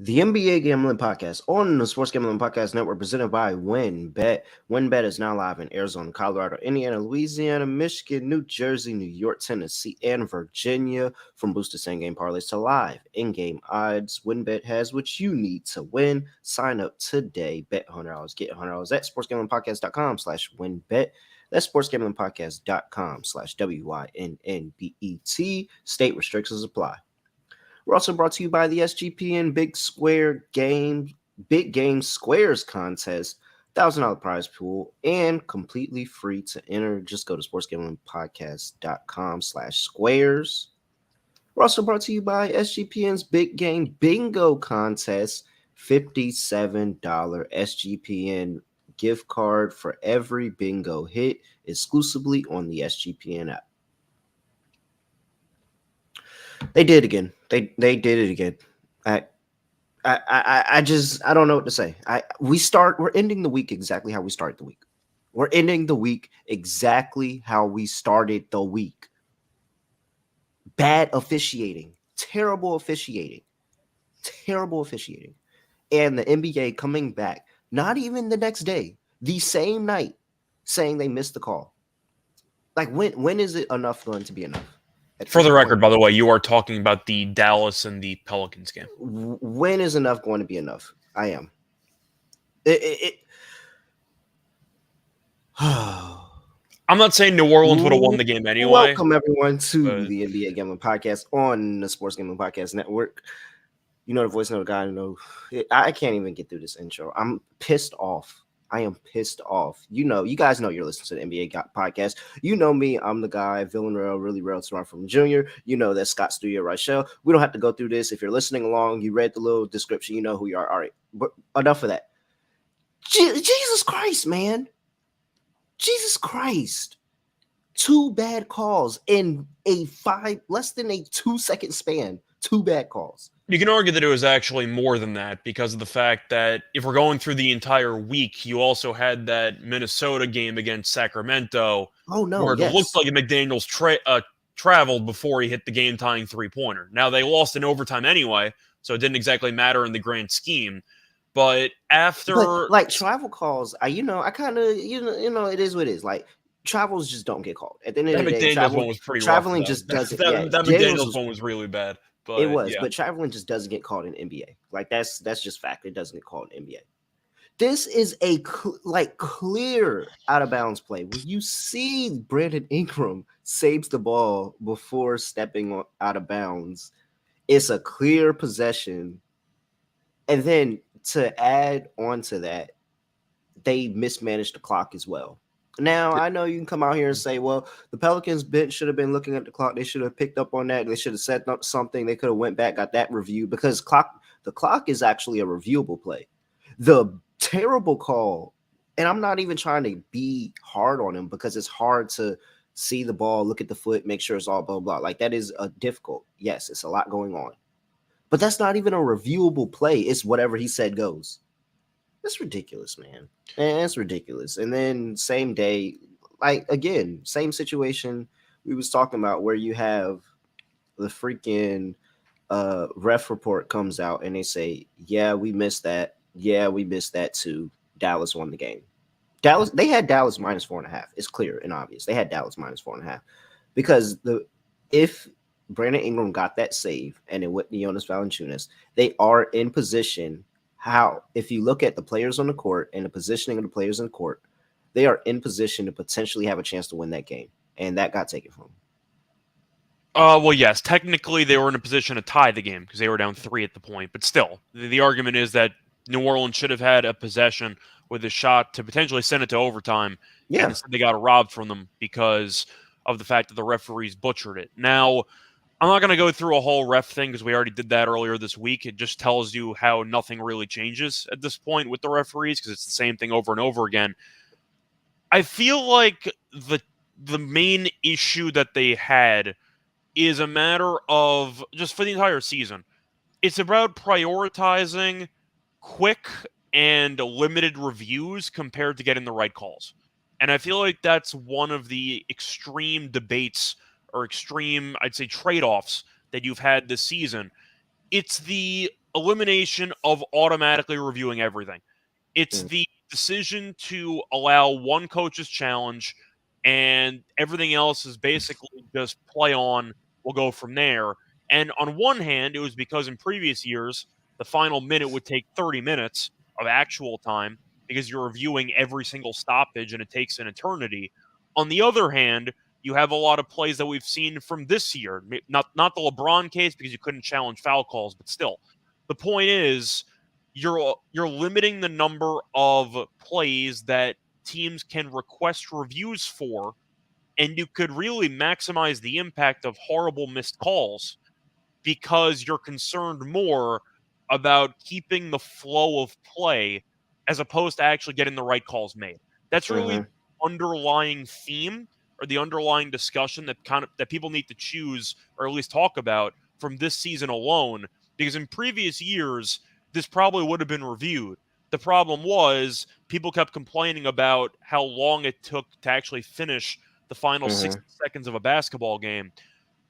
The NBA Gambling Podcast on the Sports Gambling Podcast Network, presented by WinBet. WinBet is now live in Arizona, Colorado, Indiana, Louisiana, Michigan, New Jersey, New York, Tennessee, and Virginia. From boosted same-game parlays to live in-game odds, WinBet has what you need to win. Sign up today. Bet $100. Get $100 at sportsgamblingpodcast.com/WinBet. That's sportsgamblingpodcast.com/WYNNBET. State restrictions apply. We're also brought to you by the SGPN Big Game Squares contest, $1,000 prize pool, and completely free to enter. Just go to sportsgamblingpodcast.com/squares. We're also brought to you by SGPN's Big Game Bingo contest, $57 SGPN gift card for every bingo hit, exclusively on the SGPN app. They did again. They did it again. I don't know what to say. We're ending the week exactly how we started the week. We're ending the week exactly how we started the week. Bad officiating, terrible officiating. And the NBA coming back, not even the next day, the same night, saying they missed the call. Like, when is it enough going to be enough? For the record, by the way, you are talking about the Dallas and the Pelicans game. When is enough going to be enough? I am. I'm not saying New Orleans would have won the game anyway. Welcome, everyone, to the NBA Gambling Podcast on the Sports Gambling Podcast Network. You know the voice of the guy. I can't even get through this intro. I'm pissed off. I am pissed off. You guys know you're listening to the NBA podcast. You know me. I'm the guy, Villain Rail, really real smart from Junior. You know that's Scott Studio Rochelle. We don't have to go through this. If you're listening along, you read the little description, you know who you are. All right, but enough of that. Jesus Christ, man. Jesus Christ. 2 bad calls in less than a 2-second span. 2 bad calls. You can argue that it was actually more than that because of the fact that if we're going through the entire week, you also had that Minnesota game against Sacramento. Oh, no, where it looked like McDaniels traveled before he hit the game-tying three-pointer. Now, they lost in overtime anyway, so it didn't exactly matter in the grand scheme. But travel calls, it is what it is. Like, travels just don't get called. At the end of the day, McDaniels one was pretty traveling rough, just doesn't. That McDaniels one was really bad. But, it was, but traveling just doesn't get called in NBA. Like, that's just fact. It doesn't get called in NBA. This is a clear out of bounds play. When you see Brandon Ingram saves the ball before stepping out of bounds, it's a clear possession. And then to add on to that, they mismanaged the clock as well. Now, I know you can come out here and say, well, the Pelicans bench should have been looking at the clock. They should have picked up on that. They should have set up something. They could have went back, got that reviewed, because the clock is actually a reviewable play. The terrible call, and I'm not even trying to be hard on him because it's hard to see the ball, look at the foot, make sure it's all blah, blah. Like, that is difficult. Yes, it's a lot going on. But that's not even a reviewable play. It's whatever he said goes. It's ridiculous, man. It's ridiculous. And then same day, again, same situation we was talking about where you have the freaking ref report comes out and they say, yeah, we missed that. Yeah, we missed that too. Dallas won the game. They had Dallas minus 4.5. It's clear and obvious. They had Dallas minus 4.5 because if Brandon Ingram got that save and it went to Jonas Valanciunas, they are in position. If you look at the players on the court and the positioning of the players in the court, they are in position to potentially have a chance to win that game. And that got taken from them. Well, yes. Technically, they were in a position to tie the game because they were down 3 at the point. But still, the argument is that New Orleans should have had a possession with a shot to potentially send it to overtime. Yeah. And instead they got robbed from them because of the fact that the referees butchered it. Now, I'm not going to go through a whole ref thing because we already did that earlier this week. It just tells you how nothing really changes at this point with the referees because it's the same thing over and over again. I feel like the main issue that they had is a matter of, just for the entire season, it's about prioritizing quick and limited reviews compared to getting the right calls. And I feel like that's one of the extreme debates or extreme, I'd say, trade-offs that you've had this season. It's the elimination of automatically reviewing everything. It's Mm, the decision to allow one coach's challenge and everything else is basically just play on. We'll go from there. And on one hand, it was because in previous years, the final minute would take 30 minutes of actual time because you're reviewing every single stoppage and it takes an eternity. On the other hand, you have a lot of plays that we've seen from this year. Not the LeBron case because you couldn't challenge foul calls, but still. The point is you're limiting the number of plays that teams can request reviews for, and you could really maximize the impact of horrible missed calls because you're concerned more about keeping the flow of play as opposed to actually getting the right calls made. That's really mm-hmm, the underlying theme or the underlying discussion that people need to choose or at least talk about from this season alone, because in previous years this probably would have been reviewed. The problem was people kept complaining about how long it took to actually finish the final mm-hmm. 60 seconds of a basketball game.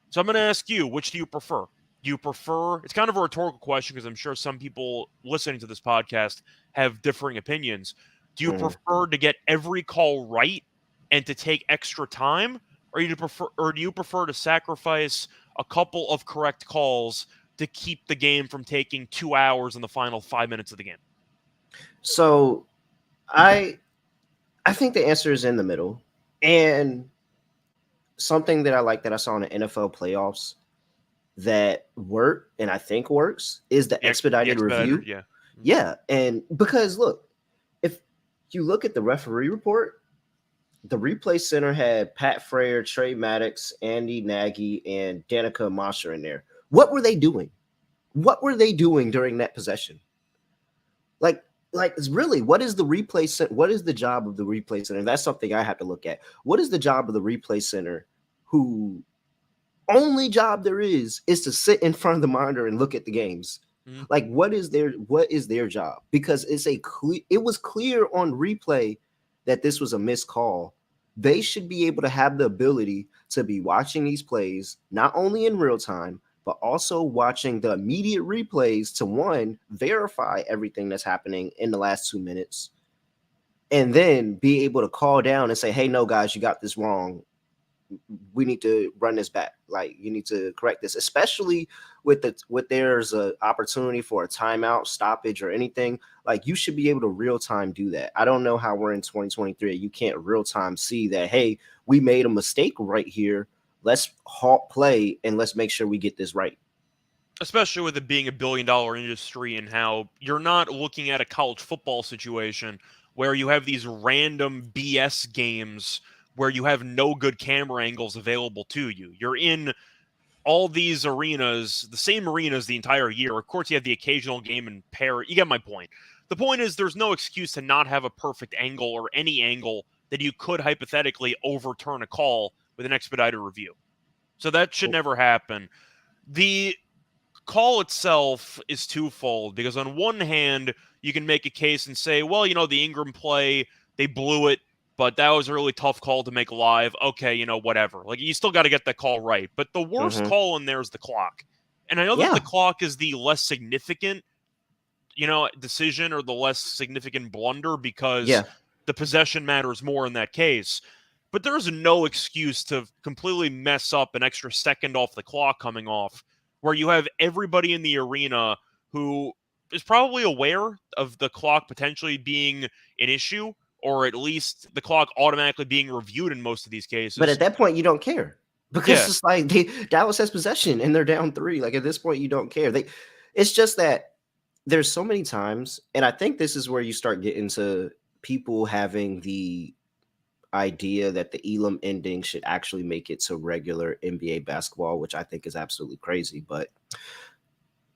So I'm going to ask you, which do you prefer? Do you prefer, it's kind of a rhetorical question because I'm sure some people listening to this podcast have differing opinions. Do you Mm-hmm. prefer to get every call right and to take extra time, or do you prefer to sacrifice a couple of correct calls to keep the game from taking 2 hours in the final 5 minutes of the game? So I I think the answer is in the middle. And something that I like that I saw in the NFL playoffs that work and I think works is the The expedited expedited, review. yeah. Mhm. Yeah, and because look, if you look at the referee report, the replay center had Pat Frayer, Trey Maddox, Andy Nagy, and Danica Mosher in there. What were they doing? What were they doing during that possession? Like, like it's really, what is the replay center? What is the job of the replay center? That's something I have to look at. What is the job of the replay center who only job there is to sit in front of the monitor and look at the games? Mhm. Like, what is their job? Because it was clear on replay that this was a missed call. They should be able to have the ability to be watching these plays not only in real time but also watching the immediate replays to one verify everything that's happening in the last 2 minutes, and then be able to call down and say, hey, no guys, you got this wrong, we need to run this back. Like, you need to correct this, especially with there's a opportunity for a timeout, stoppage, or anything. Like, you should be able to real time do that. I don't know how we're in 2023. You can't real time see that. Hey, we made a mistake right here. Let's halt play and let's make sure we get this right. Especially with it being $1 billion industry and how you're not looking at a college football situation where you have these random BS games where you have no good camera angles available to you. You're in all these arenas, the same arenas the entire year. Of course, you have the occasional game in Paris. You get my point. The point is there's no excuse to not have a perfect angle or any angle that you could hypothetically overturn a call with an expedited review. So that should never happen. The call itself is twofold because on one hand, you can make a case and say, well, the Ingram play, they blew it, but that was a really tough call to make live. Okay, whatever. Like, you still got to get that call right. But the worst Mm-hmm. call in there is the clock. And I know that the Yeah. clock is the less significant, decision or the less significant blunder because Yeah. the possession matters more in that case. But there's no excuse to completely mess up an extra second off the clock coming off, where you have everybody in the arena who is probably aware of the clock potentially being an issue, or at least the clock automatically being reviewed in most of these But cases. at that point, you don't care because Yeah, it's like Dallas has possession and they're down three. Like, at this point, you don't care. It's just that there's so many times, and I think this is where you start getting to people having the idea that the Elam ending should actually make it to regular NBA basketball, which I think is absolutely crazy. But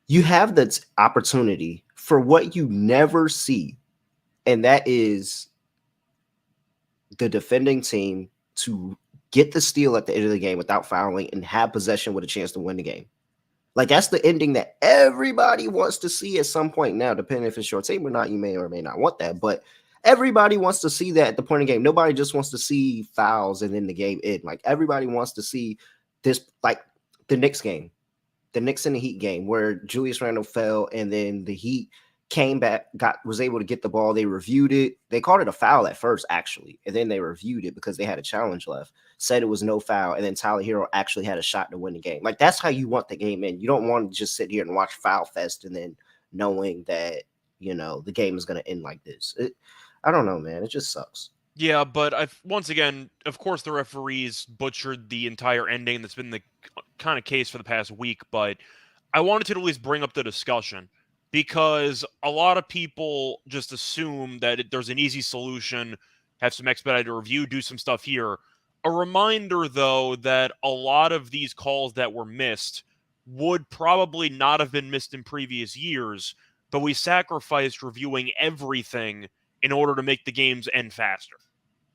you have the opportunity for what you never see, and that is the defending team to get the steal at the end of the game without fouling and have possession with a chance to win the game. Like, that's the ending that everybody wants to see at some point. Now, depending if it's your team or not, you may or may not want that, but everybody wants to see that at the point of the game. Nobody just wants to see fouls and then the game end. Like, everybody wants to see this, like the Knicks game. the Knicks and the Heat game where Julius Randle fell and then the Heat came back, was able to get the ball. They reviewed it. They called it a foul at first, actually, and then they reviewed it because they had a challenge left. Said it was no foul, and then Tyler Hero actually had a shot to win the game. Like that's how you want the game in. You don't want to just sit here and watch foul fest and then knowing that the game is going to end like this. I don't know, man. It just sucks. Yeah, but once again, of course, the referees butchered the entire ending. That's been the kind of case for the past week, but I wanted to at least bring up the discussion because a lot of people just assume that there's an easy solution, have some expedited review, do some stuff here. A reminder, though, that a lot of these calls that were missed would probably not have been missed in previous years, but we sacrificed reviewing everything in order to make the games end faster.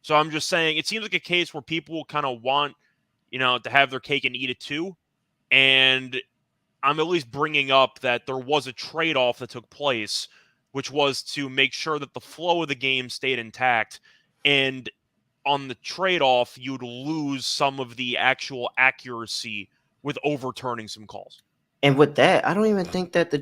So I'm just saying, it seems like a case where people kind of want, to have their cake and eat it too. And I'm at least bringing up that there was a trade-off that took place, which was to make sure that the flow of the game stayed intact. And on the trade-off, you'd lose some of the actual accuracy with overturning some calls. And with that, I don't even think that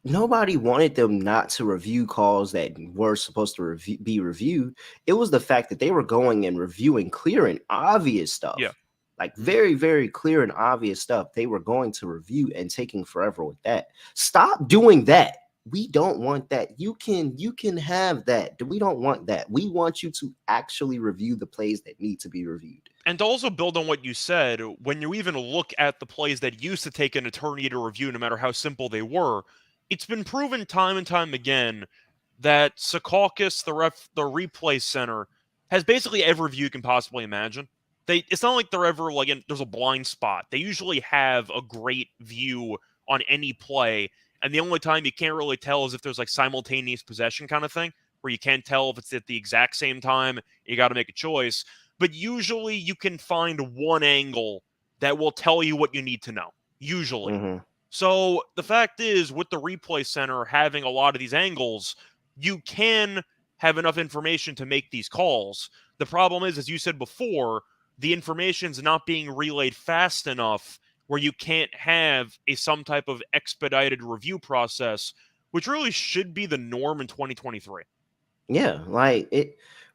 nobody wanted them not to review calls that were supposed to be reviewed. It was the fact that they were going and reviewing clear and obvious stuff. Yeah. Like very, very clear and obvious stuff. They were going to review and taking forever with that. Stop doing that. We don't want that. You can have that. We don't want that. We want you to actually review the plays that need to be reviewed. And to also build on what you said, when you even look at the plays that used to take an eternity to review, no matter how simple they were, it's been proven time and time again that Secaucus, the replay center, has basically every view you can possibly imagine. It's not like they're ever there's a blind spot. They usually have a great view on any play, and the only time you can't really tell is if there's simultaneous possession kind of thing, where you can't tell if it's at the exact same time. You got to make a choice. But usually you can find one angle that will tell you what you need to know. Usually. Mm-hmm. So the fact is, with the replay center having a lot of these angles, you can have enough information to make these calls. The problem is, as you said before, the information's not being relayed fast enough where you can't have some type of expedited review process, which really should be the norm in 2023. Yeah,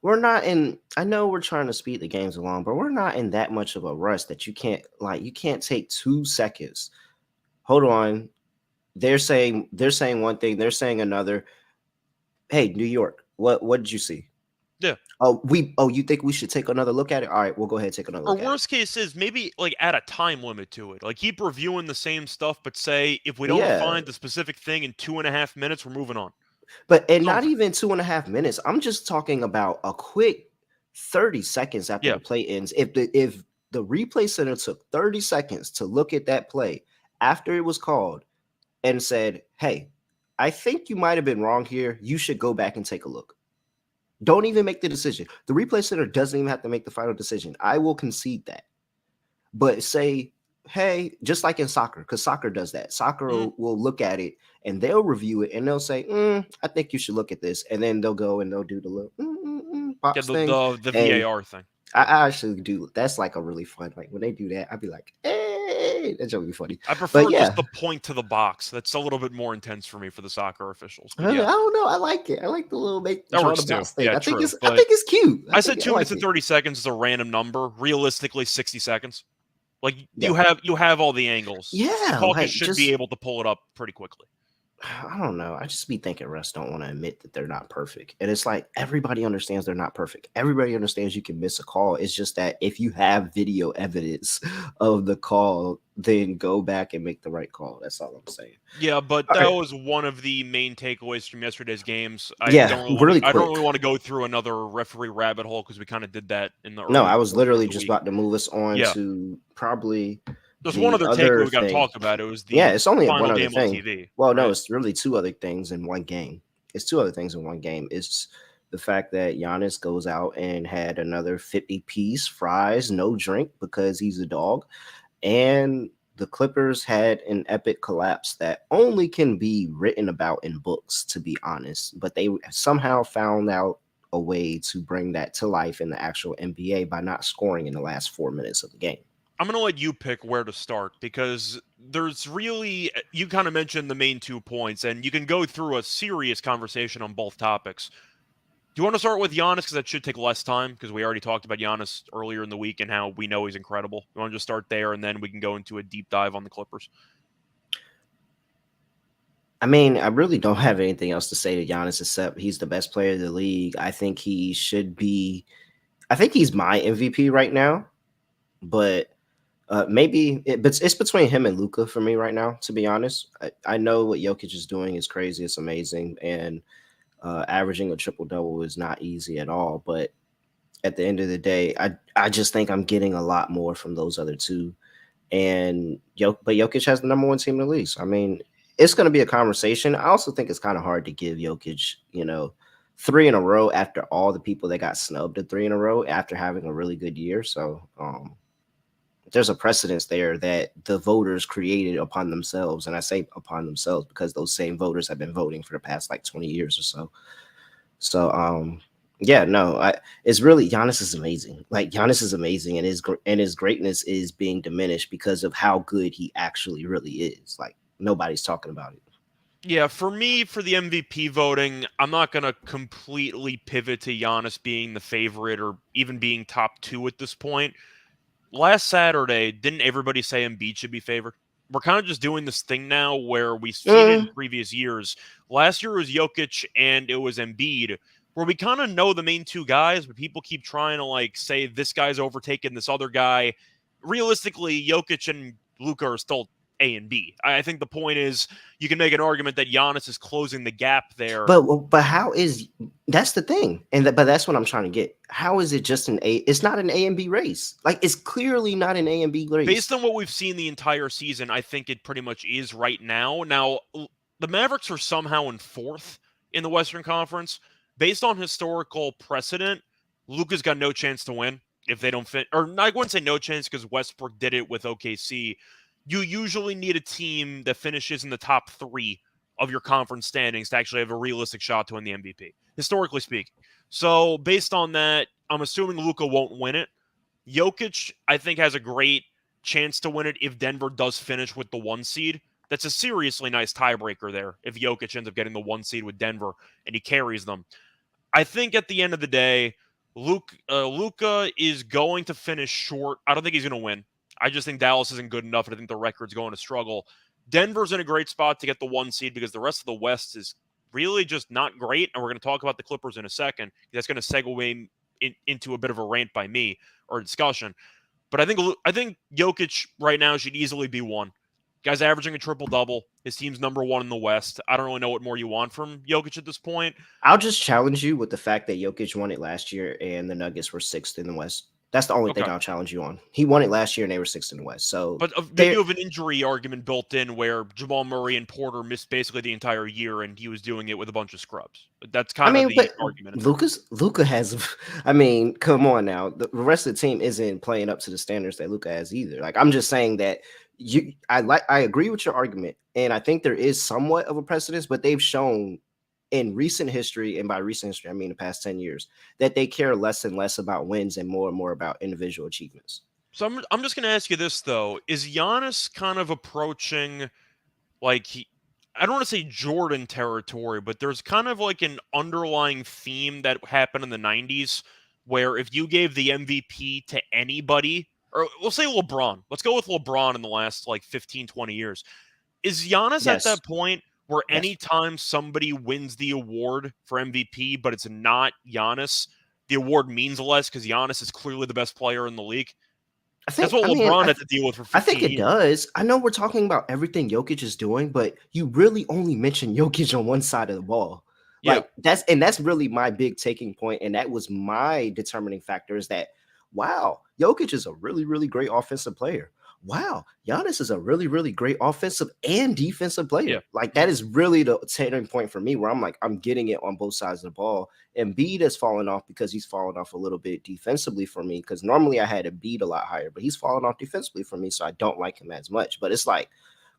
we're not in. I know we're trying to speed the games along, but we're not in that much of a rush that you can't take 2 seconds. Hold on. They're saying one thing, they're saying another. Hey, New York, what did you see? Yeah. You think we should take another look at it? All right, we'll go ahead and take another look. Or worst case is maybe add a time limit to it. Keep reviewing the same stuff, but say if we don't find the specific thing in 2.5 minutes, we're moving on. But not even 2.5 minutes. I'm just talking about a quick 30 seconds after the play ends. If the replay center took 30 seconds to look at that play after it was called and said, "Hey, I think you might have been wrong here. You should go back and take a look." Don't even make the decision. The replay center doesn't even have to make the final decision. I will concede that. But say, hey, just like in soccer, because soccer does that. Soccer will look at it and they'll review it and they'll say, I think you should look at this. And then they'll go and they'll do the little pops thing. The VAR thing. I actually do. That's a really fun. When they do that, I'd be like, hey, that's gonna be funny. I prefer just the point to the box. That's a little bit more intense for me for the soccer officials. I don't know. I like it. I like the little thing. Yeah, I think it's cute. I said 2 minutes and 30 seconds is a random number. Realistically, 60 seconds. You have all the angles. Yeah, Secaucus should be able to pull it up pretty quickly. I don't know. I just be thinking refs don't want to admit that they're not perfect. And it's everybody understands they're not perfect. Everybody understands you can miss a call. It's just that if you have video evidence of the call, then go back and make the right call. That's all I'm saying. Yeah, but that was one of the main takeaways from yesterday's games. I don't really want to go through another referee rabbit hole because we kind of did that in the early. No, I was literally just about to move us on to probably. There's one other takeaway we got to talk about. It was the it's only final one other game thing. on TV. Well, no, it's really 2 other things in one game. It's 2 other things in one game. It's the fact that Giannis goes out and had another 50-piece fries, no drink because he's a dog, and the Clippers had an epic collapse that only can be written about in books, to be honest. But they somehow found out a way to bring that to life in the actual NBA by not scoring in the last 4 minutes of the game. I'm going to let you pick where to start because there's really, you kind of mentioned the main 2 points, and you can go through a serious conversation on both topics. Do you want to start with Giannis because that should take less time because we already talked about Giannis earlier in the week and how we know he's incredible? You want to just start there and then we can go into a deep dive on the Clippers? I mean, I really don't have anything else to say to Giannis except he's the best player of the league. I think he should be. I think he's my MVP right now, but but it's between him and Luca for me right now. To be honest, I know what Jokic is doing is crazy. It's amazing, and averaging a triple double is not easy at all. But at the end of the day, I just think I'm getting a lot more from those other two. But Jokic has the number one team in the league. So, I mean, it's going to be a conversation. I also think it's kind of hard to give Jokic, three in a row after all the people that got snubbed at three in a row after having a really good year. So, there's a precedence there that the voters created upon themselves. And I say upon themselves because those same voters have been voting for the past like 20 years or so. So, yeah, no, it's really Giannis is amazing. Like Giannis is amazing, and his greatness is being diminished because of how good he actually really is. Like nobody's talking about it. Yeah, for me, for the MVP voting, I'm not going to completely pivot to Giannis being the favorite or even being top two at this point. Last Saturday, didn't everybody say Embiid should be favored? We're kind of just doing this thing now where we've seen it in previous years. Last year was Jokic and it was Embiid, where we kind of know the main two guys, but people keep trying to like say this guy's overtaken this other guy. Realistically, Jokic and Luka are still A and B. I think the point is you can make an argument that Giannis is closing the gap there. But how is that's the thing, but that's what I'm trying to get. How is it just an A? It's not an A and B race. Like it's clearly not an A and B race. Based on what we've seen the entire season, I think it pretty much is right now. Now, the Mavericks are somehow in fourth in the Western Conference. Based on historical precedent, Luka's got no chance to win if they don't fit. Or I wouldn't say no chance because Westbrook did it with OKC. You usually need a team that finishes in the top three of your conference standings to actually have a realistic shot to win the MVP, historically speaking. So, based on that, I'm assuming Luka won't win it. Jokic, I think, has a great chance to win it if Denver does finish with the 1 seed. That's a seriously nice tiebreaker there if Jokic ends up getting the 1 seed with Denver and he carries them. I think at the end of the day, Luka is going to finish short. I don't think he's going to win. I just think Dallas isn't good enough, and I think the record's going to struggle. Denver's in a great spot to get the 1 seed because the rest of the West is really just not great, and we're going to talk about the Clippers in a second. That's going to segue into a bit of a rant by me or a discussion. But I think Jokic right now should easily be one. Guy's averaging a triple-double. His team's number one in the West. I don't really know what more you want from Jokic at this point. I'll just challenge you with the fact that Jokic won it last year and the Nuggets were sixth in the West. That's the only thing I'll challenge you on. He won it last year and they were sixth in the West. So, but then you have an injury argument built in where Jamal Murray and Porter missed basically the entire year, and he was doing it with a bunch of scrubs. That's kind of the argument. Luka has. I mean, come on now. The rest of the team isn't playing up to the standards that Luka has either. Like I'm just saying that I agree with your argument, and I think there is somewhat of a precedence, but they've shown in recent history, and by recent history, I mean the past 10 years, that they care less and less about wins and more about individual achievements. So I'm just going to ask you this, though. Is Giannis kind of approaching, like, I don't want to say Jordan territory, but there's kind of like an underlying theme that happened in the 90s where if you gave the MVP to anybody, or we'll say LeBron. Let's go with LeBron in the last, 15, 20 years. Is Giannis at that point where anytime somebody wins the award for MVP, but it's not Giannis, the award means less because Giannis is clearly the best player in the league? That's what LeBron had to deal with for 15 years. I think it does. I know we're talking about everything Jokic is doing, but you really only mention Jokic on one side of the ball. Like that's really my big taking point, and that was my determining factor is that, wow, Jokic is a really, really great offensive player. Wow, Giannis is a really, really great offensive and defensive player. Yeah. Like that is really the turning point for me where I'm like, I'm getting it on both sides of the ball. And Embiid has fallen off because he's fallen off a little bit defensively for me. Because normally I had Embiid a lot higher, but he's fallen off defensively for me. So I don't like him as much. But it's like,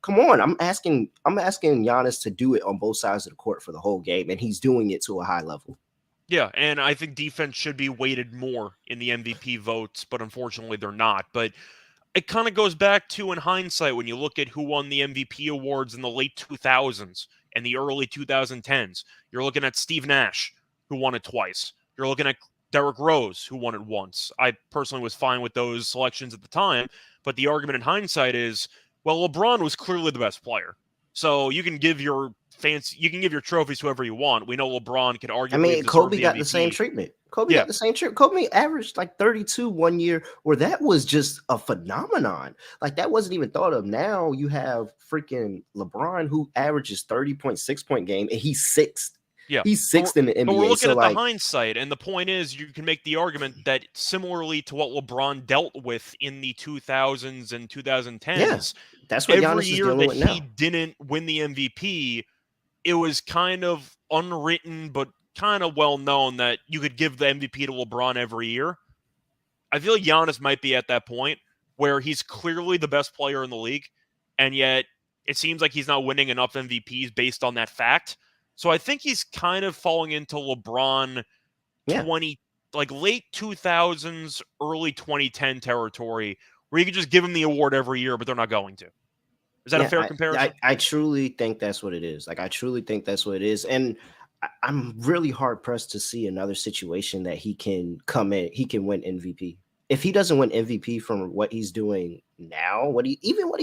come on, I'm asking Giannis to do it on both sides of the court for the whole game. And he's doing it to a high level. Yeah, and I think defense should be weighted more in the MVP votes, but unfortunately they're not. But it kind of goes back to, in hindsight, when you look at who won the MVP awards in the late 2000s and the early 2010s. You're looking at Steve Nash, who won it twice. You're looking at Derrick Rose, who won it once. I personally was fine with those selections at the time, but the argument in hindsight is, well, LeBron was clearly the best player. So you can give your trophies to whoever you want. We know LeBron could I arguably have mean, deserved Kobe the got the same MVP. treatment. Kobe Yeah, got the same treatment. Kobe averaged like 32 one year, where that was just a phenomenon. Like that wasn't even thought of. Now you have freaking LeBron who averages 30.6 point game, and he's sixth. yeah. He's But we're, sixth in the but we're NBA. looking So at the like, hindsight, and the point is, you can make the argument that similarly to what LeBron dealt with in the 2000s and yeah, 2010s, that's what every Giannis is year dealing that with he now. didn't win the MVP, it was kind of unwritten, but kind of well known that you could give the MVP to LeBron every year. I feel like Giannis might be at that point where he's clearly the best player in the league, and yet it seems like he's not winning enough MVPs based on that fact. So I think he's kind of falling into LeBron Yeah, 20, like late 2000s, early 2010 territory, where you can just give him the award every year, but they're not going to. Is that a yeah. fair I comparison? I truly think that's what it is. Like I truly think that's what it is, and I'm really hard pressed to see another situation that he can come in, he can win MVP. If he doesn't win MVP from what he's doing now, what he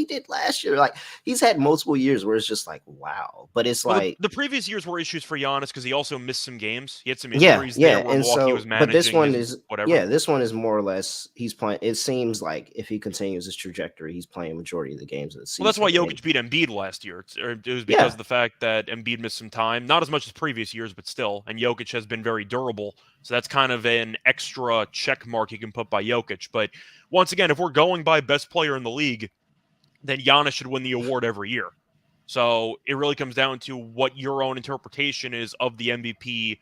did last year, like he's had multiple years where it's just like wow. But it's Well, like the previous years were issues for Giannis because he also missed some games. He had some yeah, injuries there yeah. where And Milwaukee was so, but this managing one his is whatever. yeah, this one is more or less he's playing. It seems like if he continues his trajectory, he's playing majority of the games of the Well, that's why season. And Jokic beat Embiid last year. It was because yeah, of the fact that Embiid missed some time, not as much as previous years, but still. And Jokic has been very durable, so that's kind of an extra check mark you can put by Jokic. But once again, if we're going by best player in the league, then Giannis should win the award every year. So it really comes down to what your own interpretation is of the MVP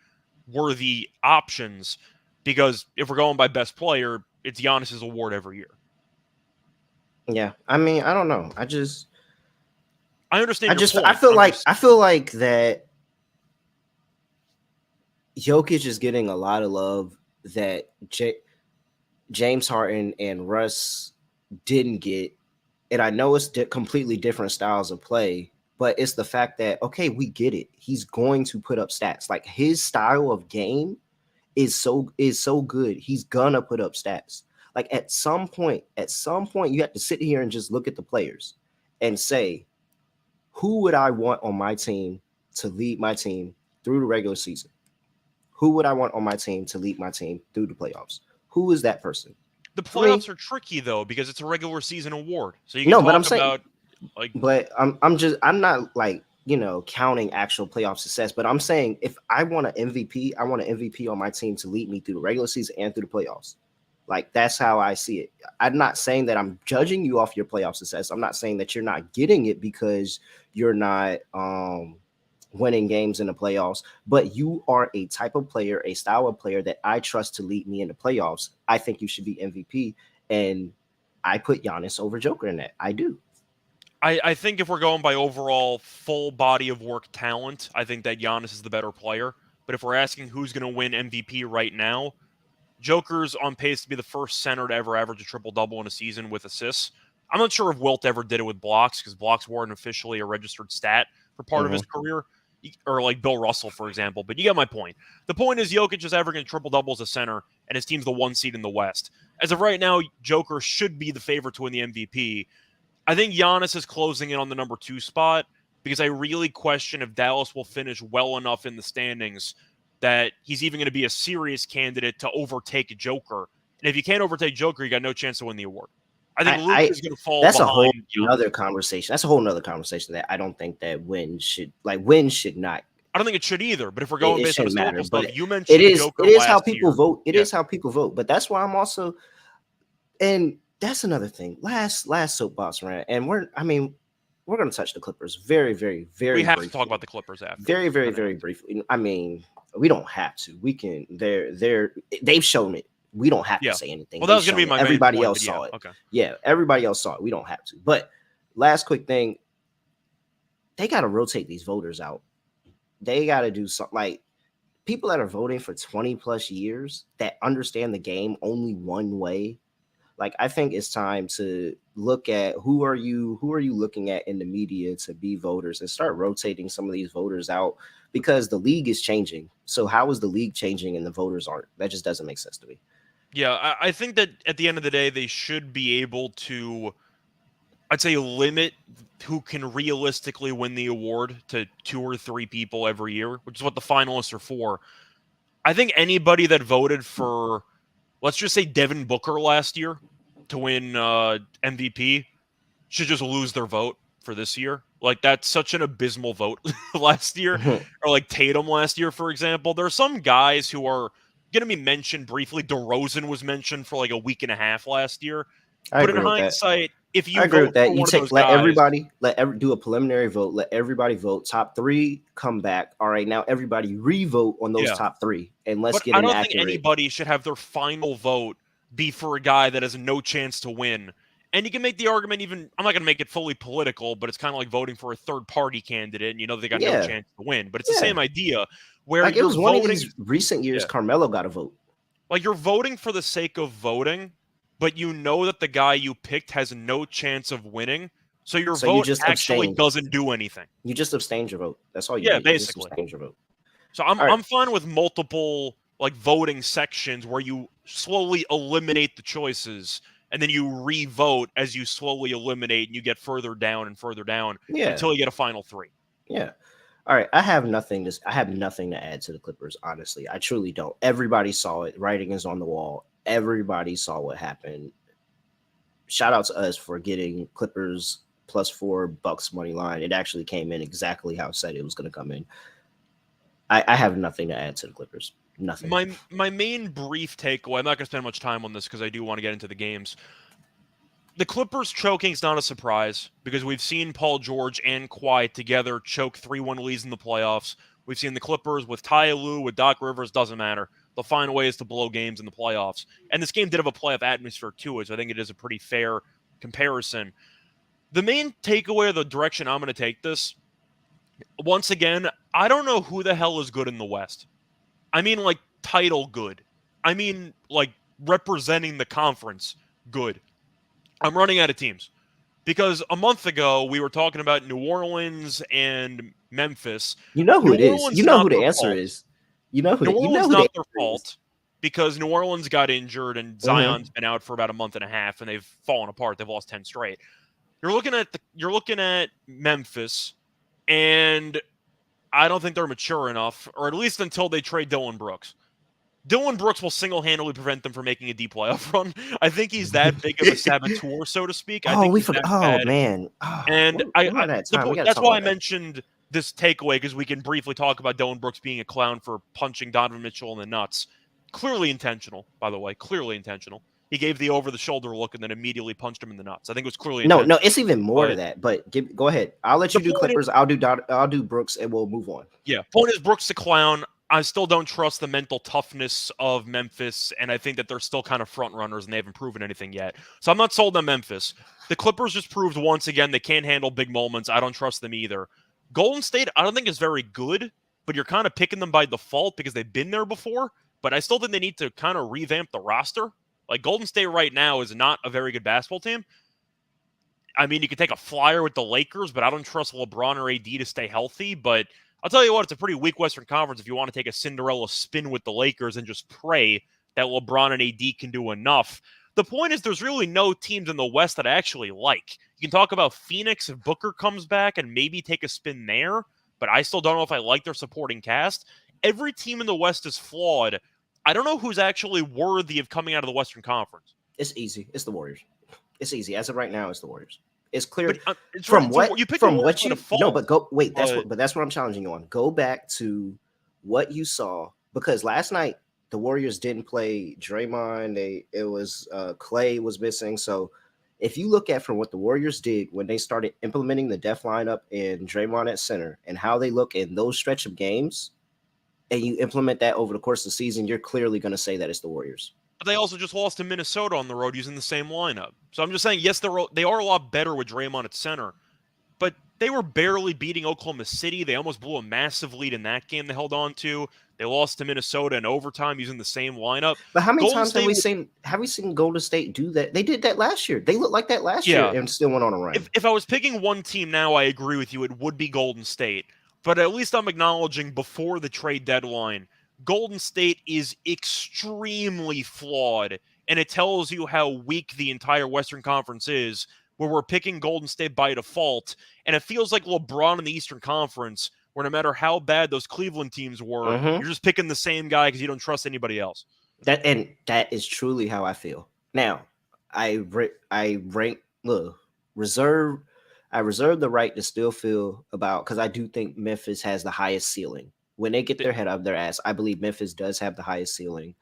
worthy options. Because if we're going by best player, it's Giannis's award every year. yeah. I mean, I don't know. I understand your I point. feel I'm like just that Jokic is getting a lot of love that James Harden and Russ didn't get. And I know it's completely different styles of play, but it's the fact that, okay, we get it. He's going to put up stats. Like his style of game is so good. He's gonna put up stats. Like at some point, you have to sit here and just look at the players and say, who would I want on my team to lead my team through the regular season? Who would I want on my team to lead my team through the playoffs? Who is that person? the For me, playoffs are tricky though because it's a regular season award. So you can no, but I'm talk saying, about like but I'm not like counting actual playoff success. But I'm saying if I want an MVP, I want an MVP on my team to lead me through the regular season and through the playoffs. Like that's how I see it. I'm not saying that I'm judging you off your playoff success. I'm not saying that you're not getting it because you're not winning games in the playoffs, but you are a type of player, a style of player that I trust to lead me in the playoffs. I think you should be MVP, and I put Giannis over Joker in that. I do. I think if we're going by overall full body of work talent, I think that Giannis is the better player. But if we're asking who's going to win MVP right now, Joker's on pace to be the first center to ever average a triple double in a season with assists. I'm not sure if Wilt ever did it with blocks because blocks weren't officially a registered stat for part of his Mhm. career, or like Bill Russell, for example. But you get my point. The point is Jokic is averaging a triple double as a center, and his team's the one seed in the West. As of right now, Joker should be the favorite to win the MVP. I think Giannis is closing in on the number 2 spot because I really question if Dallas will finish well enough in the standings that he's even going to be a serious candidate to overtake Joker. And if you can't overtake Joker, you got no chance to win the award. I think Luke I is going to fall That's a whole behind another Giannis. conversation. That's a whole nother conversation that I don't think that wins should not. I don't think it should either. But if we're It, going it based on shouldn't matter. historical stuff, But you mentioned Joker it is how last people year. vote. It Yeah. is how people vote. But that's why I'm also, and that's another thing. Last soapbox rant, and we're gonna touch the Clippers very, very, We very have to talk about briefly. the Clippers after. Very, We're very, going to very have to. briefly. I mean, we don't have to. We can. They've shown it. We don't have to Yeah. say anything. Well, that They've was going to be shown it. my main Everybody point. else But yeah, saw it. okay. Yeah, everybody else saw it. We don't have to. But last quick thing, they got to rotate these voters out. They got to do something like people that are voting for 20 plus years that understand the game only one way. Like I think it's time to look at who are you looking at in the media to be voters and start rotating some of these voters out because the league is changing. So how is the league changing and the voters aren't? That just doesn't make sense to me. Yeah, I think that at the end of the day, they should be able to, I'd say, limit who can realistically win the award to 2 or 3 people every year, which is what the finalists are for. I think anybody that voted for, let's just say Devin Booker last year to win MVP should just lose their vote for this year. Like that's such an abysmal vote last year, or like Tatum last year, for example. There are some guys who are going to be mentioned briefly. DeRozan was mentioned for like a week and a half last year, I but in agree with that. hindsight, if I you agree vote with that. for You one of those take let guys, everybody do a preliminary vote. Let everybody vote. Top three come back. All right, now everybody re-vote on those yeah. top three, and let's But get I an don't think accurate. anybody should have their final vote be for a guy that has no chance to win. And you can make the argument even, I'm not going to make it fully political, but it's kind of like voting for a third party candidate and you know they got no Yeah, chance to win. But it's the yeah. same idea where Like it you're was one of voting, these recent years. yeah, Carmelo got a vote. like you're voting for the sake of voting, but you know that the guy you picked has no chance of winning. So your So you vote just actually abstained. doesn't do anything. You just abstained your vote. That's all you Yeah, did. You just basically. abstained your vote. So I'm All right. I'm fine with multiple like voting sections where you slowly eliminate the choices and then you re-vote as you slowly eliminate and you get further down and further down Yeah. until you get a final 3. Yeah. All right. I have nothing to add to the Clippers, honestly. I truly don't. Everybody saw it. Writing is on the wall. Everybody saw what happened. Shout out to us for getting Clippers +4 Bucks money line. It actually came in exactly how I said it was going to come in. I have nothing to add to the Clippers. Nothing. My main brief takeaway, I'm not going to spend much time on this because I do want to get into the games. The Clippers choking is not a surprise because we've seen Paul George and Kawhi together choke 3-1 leads in the playoffs. We've seen the Clippers with Ty Lue, with Doc Rivers, doesn't matter. They'll find ways to blow games in the playoffs. And this game did have a playoff atmosphere to it, so I think it is a pretty fair comparison. The main takeaway of the direction I'm going to take this, once again, I don't know who the hell is good in the West. I mean, like, title good. I mean, like, representing the conference good. I'm running out of teams. Because a month ago, we were talking about New Orleans and Memphis. You know who New it is. Orleans You is know not who the their answer fault. is. You know who New the, you know Orleans who the not their answer is. fault because New Orleans got injured and Zion's been out for about a month and a half and they've fallen apart. They've lost 10 straight. You're looking at Memphis, and I don't think they're mature enough, or at least until they trade Dillon Brooks. Dillon Brooks will single-handedly prevent them from making a deep playoff run. I think he's that big of a saboteur, so to speak. I Oh, think we he's forgot. that Oh bad. man. And We ran out of time. We got to that's talk why I about that. mentioned this takeaway, because we can briefly talk about Dillon Brooks being a clown for punching Donovan Mitchell in the nuts. Clearly intentional, by the way. Clearly intentional. He gave the over-the-shoulder look and then immediately punched him in the nuts. I think it was clearly No, intentional. it's even more to But that. But go ahead. I'll let the you do point is, Clippers. I'll do Brooks, and we'll move on. yeah, point is Brooks the clown. I still don't trust the mental toughness of Memphis, and I think that they're still kind of front runners and they haven't proven anything yet. So I'm not sold on Memphis. The Clippers just proved once again they can't handle big moments. I don't trust them either. Golden State, I don't think is very good, but you're kind of picking them by default because they've been there before. But I still think they need to kind of revamp the roster. Like Golden State right now is not a very good basketball team. I mean, you could take a flyer with the Lakers, but I don't trust LeBron or AD to stay healthy. But I'll tell you what, it's a pretty weak Western Conference if you want to take a Cinderella spin with the Lakers and just pray that LeBron and AD can do enough. The point is there's really no teams in the West that I actually like. You can talk about Phoenix if Booker comes back and maybe take a spin there, but I still don't know if I like their supporting cast. Every team in the West is flawed. I don't know who's actually worthy of coming out of the Western Conference. It's easy. It's the Warriors. It's easy. As of right now, it's the Warriors. It's clear But it's from right, what you picked from the what Warriors by you default. no, but go wait. But That's what I'm challenging you on. Go back to what you saw because last night the Warriors didn't play Draymond. It was Clay was missing. So if you look at from what the Warriors did when they started implementing the def lineup and Draymond at center and how they look in those stretch of games, and you implement that over the course of the season, you're clearly going to say that it's the Warriors. But they also just lost to Minnesota on the road using the same lineup. So I'm just saying, yes, they are a lot better with Draymond at center. But They were barely beating Oklahoma City. They almost blew a massive lead in that game they held on to. They lost to Minnesota in overtime using the same lineup. But how many Golden times have State, we seen Golden State do that? They did that last year. They looked like that last year yeah. and still went on a run. If I was picking one team now, I agree with you. It would be Golden State. But at least I'm acknowledging before the trade deadline, Golden State is extremely flawed. And it tells you how weak the entire Western Conference is, where we're picking Golden State by default. And it feels like LeBron in the Eastern Conference, where no matter how bad those Cleveland teams were, you're just picking the same guy because you don't trust anybody else. That is truly how I feel. Now, I reserve the right to still feel about, because I do think Memphis has the highest ceiling. When they get their head up their ass, I believe Memphis does have the highest ceiling.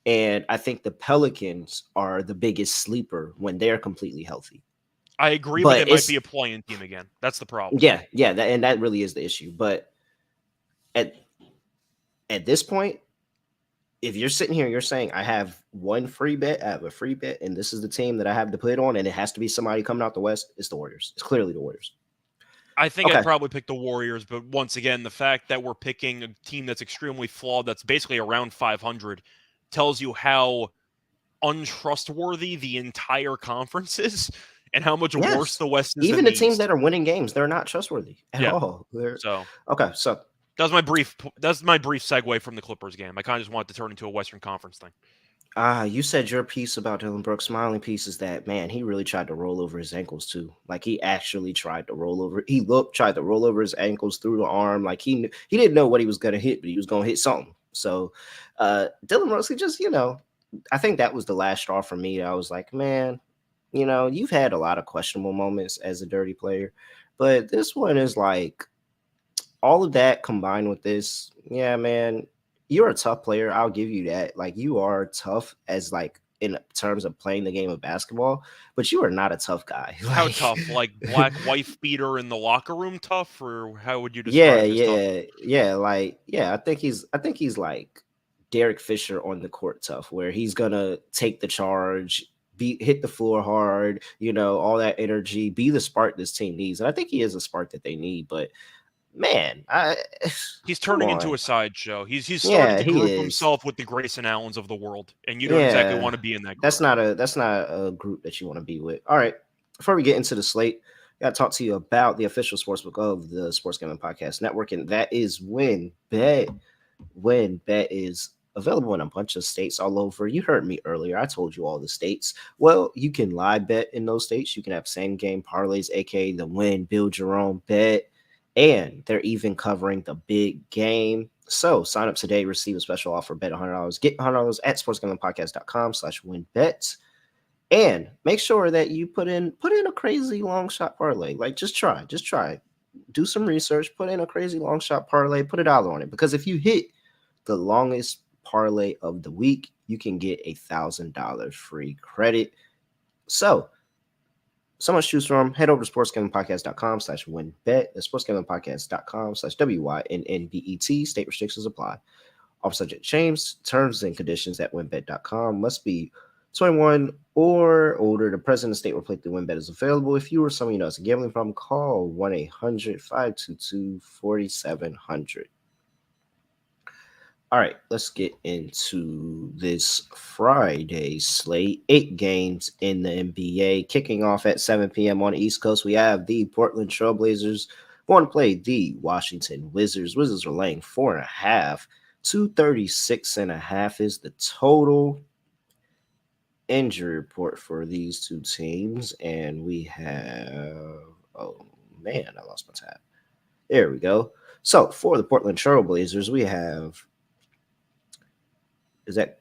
And I think the Pelicans are the biggest sleeper when they're completely healthy. I agree, but they might be a play-in team again. That's the problem. Yeah, and that really is the issue. But at this point, if you're sitting here and you're saying, I have one free bet, I have a free bet, and this is the team that I have to put on, and it has to be somebody coming out the West, it's the Warriors. It's clearly the Warriors. I think I'd probably pick the Warriors, but once again, the fact that we're picking a team that's extremely flawed, that's basically around 500, tells you how untrustworthy the entire conference is and how much worse the West is. Even the teams that are winning games, they're not trustworthy at all. So that's my brief segue from the Clippers game. I kind of just wanted to turn into a Western Conference thing. You said your piece about Dylan Brooks. My only piece is that, man, he really tried to roll over his ankles too. Like, he actually tried to roll over. Tried to roll over his ankles through the arm. Like, he didn't know what he was going to hit, but he was going to hit something. So Dylan Brooks, he just, I think that was the last straw for me. I was like, man, you've had a lot of questionable moments as a dirty player, but this one is like, all of that combined with this, yeah, man, you're a tough player. I'll give you that. Like, you are tough as, like, in terms of playing the game of basketball, but you are not a tough guy. How tough? Like black wife beater in the locker room tough, or how would you describe his tough? I think he's like Derek Fisher on the court tough, where he's gonna take the charge, hit the floor hard, all that energy, be the spark this team needs. And I think he is a spark that they need, but man, he's turning into a sideshow. He's starting to group himself with the Grayson Allens of the world, and you don't exactly want to be in that group. That's not a group that you want to be with. All right, before we get into the slate, I got to talk to you about the official sportsbook of the Sports Gambling Podcast Network, and that is WynnBET. WynnBET is available in a bunch of states all over. You heard me earlier. I told you all the states. Well, you can live bet in those states. You can have same game parlays, aka the Win, build your own bet. And they're even covering the big game. So sign up today, receive a special offer, bet $100. Get $100 at sportsgamblingpodcast.com/winbets. And make sure that you put in a crazy long shot parlay. Like, just try. Do some research, put in a crazy long shot parlay, put $1 on it. Because if you hit the longest parlay of the week, you can get $1,000 free credit. So much to choose from. Head over to sportsgamblingpodcast.com/winbet. That's sportsgamblingpodcast.com/WYNNBET. State restrictions apply. All subject to change. Terms and conditions at winbet.com. Must be 21 or older. The present state where playthrough WynnBET is available. If you or someone you know has a gambling problem, call 1-800-522-4700. All right, let's get into this Friday slate. 8 games in the NBA, kicking off at 7 p.m. on the East Coast. We have the Portland Trailblazers going to play the Washington Wizards. Wizards are laying 4.5. 236.5 is the total. Injury report for these two teams, and we have, oh man, I lost my tab. There we go. So for the Portland Trailblazers, we have, is that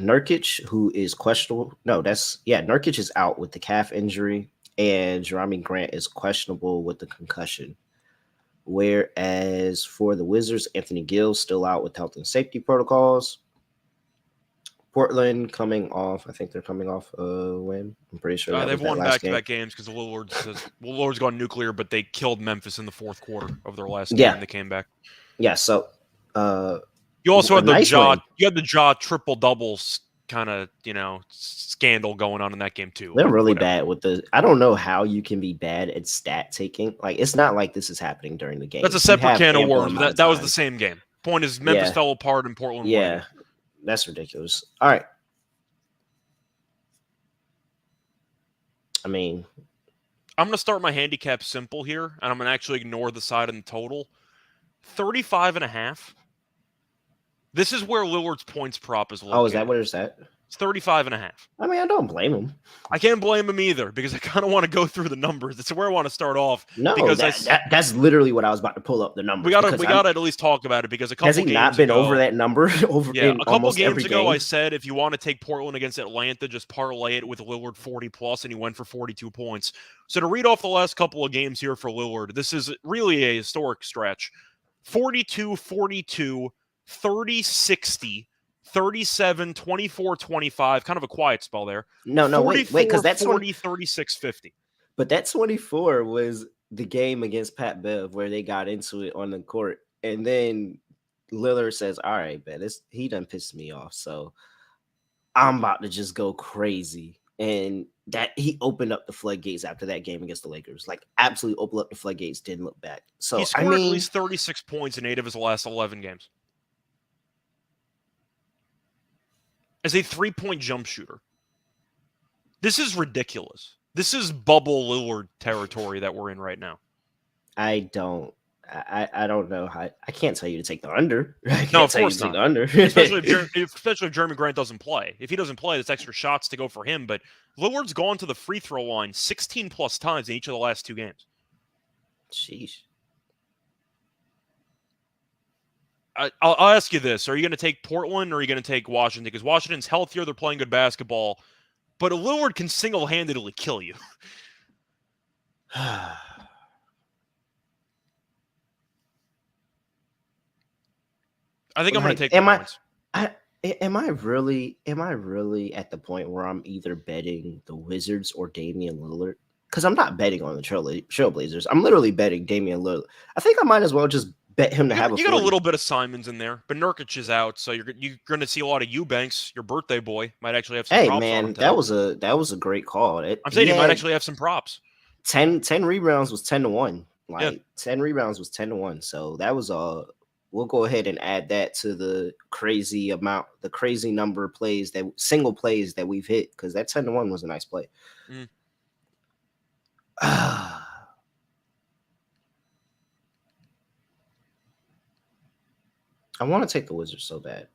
Nurkic, who is questionable? No, Nurkic is out with the calf injury, and Jerami Grant is questionable with the concussion. Whereas for the Wizards, Anthony Gill still out with health and safety protocols. Portland coming off, I think they're coming off a win. I'm pretty sure they've won back-to-back games because the Lillard's gone nuclear, but they killed Memphis in the fourth quarter of their last game and they came back. Yeah, so you also had the Ja triple doubles kind of, scandal going on in that game too. They're But really whatever. bad with the. I don't know how you can be bad at stat taking. Like it's not like this is happening during the That's a game. You separate have can of ample worms. But amount of that was the time. same game. Point is, Memphis Yeah, fell apart and Portland won yeah, again. that's ridiculous. All right. I mean, I'm going to start my handicap simple here, and I'm going to actually ignore the side and the total. 35.5. This is where Lillard's points prop is oh, is that located. what it's at? It's 35.5. I mean, I don't blame him. I can't blame him either because I kind of want to go through the numbers. That's where I want to start off. No, because that's literally what I was about to pull up the numbers. we gotta at least talk about it because a has couple he not games been ago, over that number over yeah, in a couple almost every games ago game? I said if you want to take Portland against Atlanta, just parlay it with Lillard 40 plus, and he went for 42 points. So to read off the last couple of games here for Lillard, this is really a historic stretch: 42, 42, 30, 60. 37, 24, 25, kind of a quiet spell there. No, wait, because that's 40, 36, 50. But that 24 was the game against Pat Bev where they got into it on the court, and then Lillard says, "All right, man, he done pissed me off, so I'm about to just go crazy." And that he opened up the floodgates after that game against the Lakers, like absolutely opened up the floodgates, didn't look back. So He scored at least 36 points in 8 of his last 11 games. As a 3-point jump shooter. This is ridiculous. This is bubble Lillard territory that we're in right now. I don't know how. I can't tell you to take the under. No, of course not. The under. especially if Jeremy Grant doesn't play. If he doesn't play, there's extra shots to go for him. But Lillard's gone to the free throw line 16 plus times in each of the last 2 games. Sheesh. I'll ask you this. Are you going to take Portland or are you going to take Washington? Because Washington's healthier. They're playing good basketball. But Lillard can single-handedly kill you. I think I'm going to take the points. Am I really at the point where I'm either betting the Wizards or Damian Lillard? Because I'm not betting on the Trailblazers. I'm literally betting Damian Lillard. I think I might as well just bet him to have a 40. You got a little bit of Simons in there, but Nurkic is out, so you're going to see a lot of Eubanks, your birthday boy, might actually have some props on him. That was a great call. I'm saying he might actually have some props. 10 rebounds was 10-1. Like yeah. 10 rebounds was 10-1. So that was we'll go ahead and add that to the crazy number of plays single plays that we've hit, because that 10-1 was a nice play. Mm. I want to take the Wizards so bad.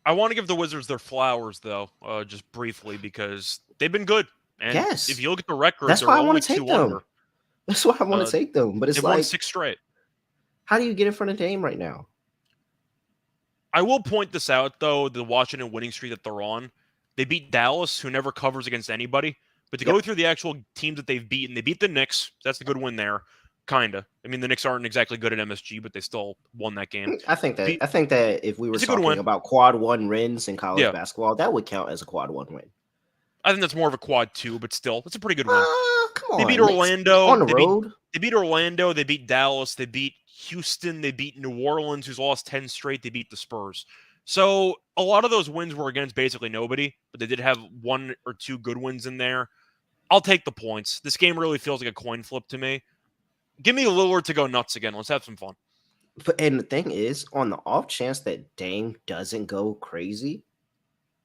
I want to give the Wizards their flowers, though, just briefly, because they've been good. And yes. If you look at the record, that's why I want to take them. Under. That's why I want to take them. But it's like won 6 straight. How do you get in front of Dame right now? I will point this out, though, the Washington winning streak that they're on. They beat Dallas, who never covers against anybody. But to go through the actual teams that they've beaten, they beat the Knicks. That's the good win there. Kinda. I mean, the Knicks aren't exactly good at MSG, but they still won that game. I think that if we were talking about quad 1 wins in college basketball, that would count as a quad 1 win. I think that's more of a quad 2, but still, that's a pretty good win. Come on. They beat Orlando on the road. They beat Orlando. They beat Dallas. They beat Houston. They beat New Orleans, who's lost 10 straight. They beat the Spurs. So a lot of those wins were against basically nobody, but they did have 1 or 2 good wins in there. I'll take the points. This game really feels like a coin flip to me. Give me Lillard to go nuts again. Let's have some fun. And the thing is, on the off chance that Dame doesn't go crazy,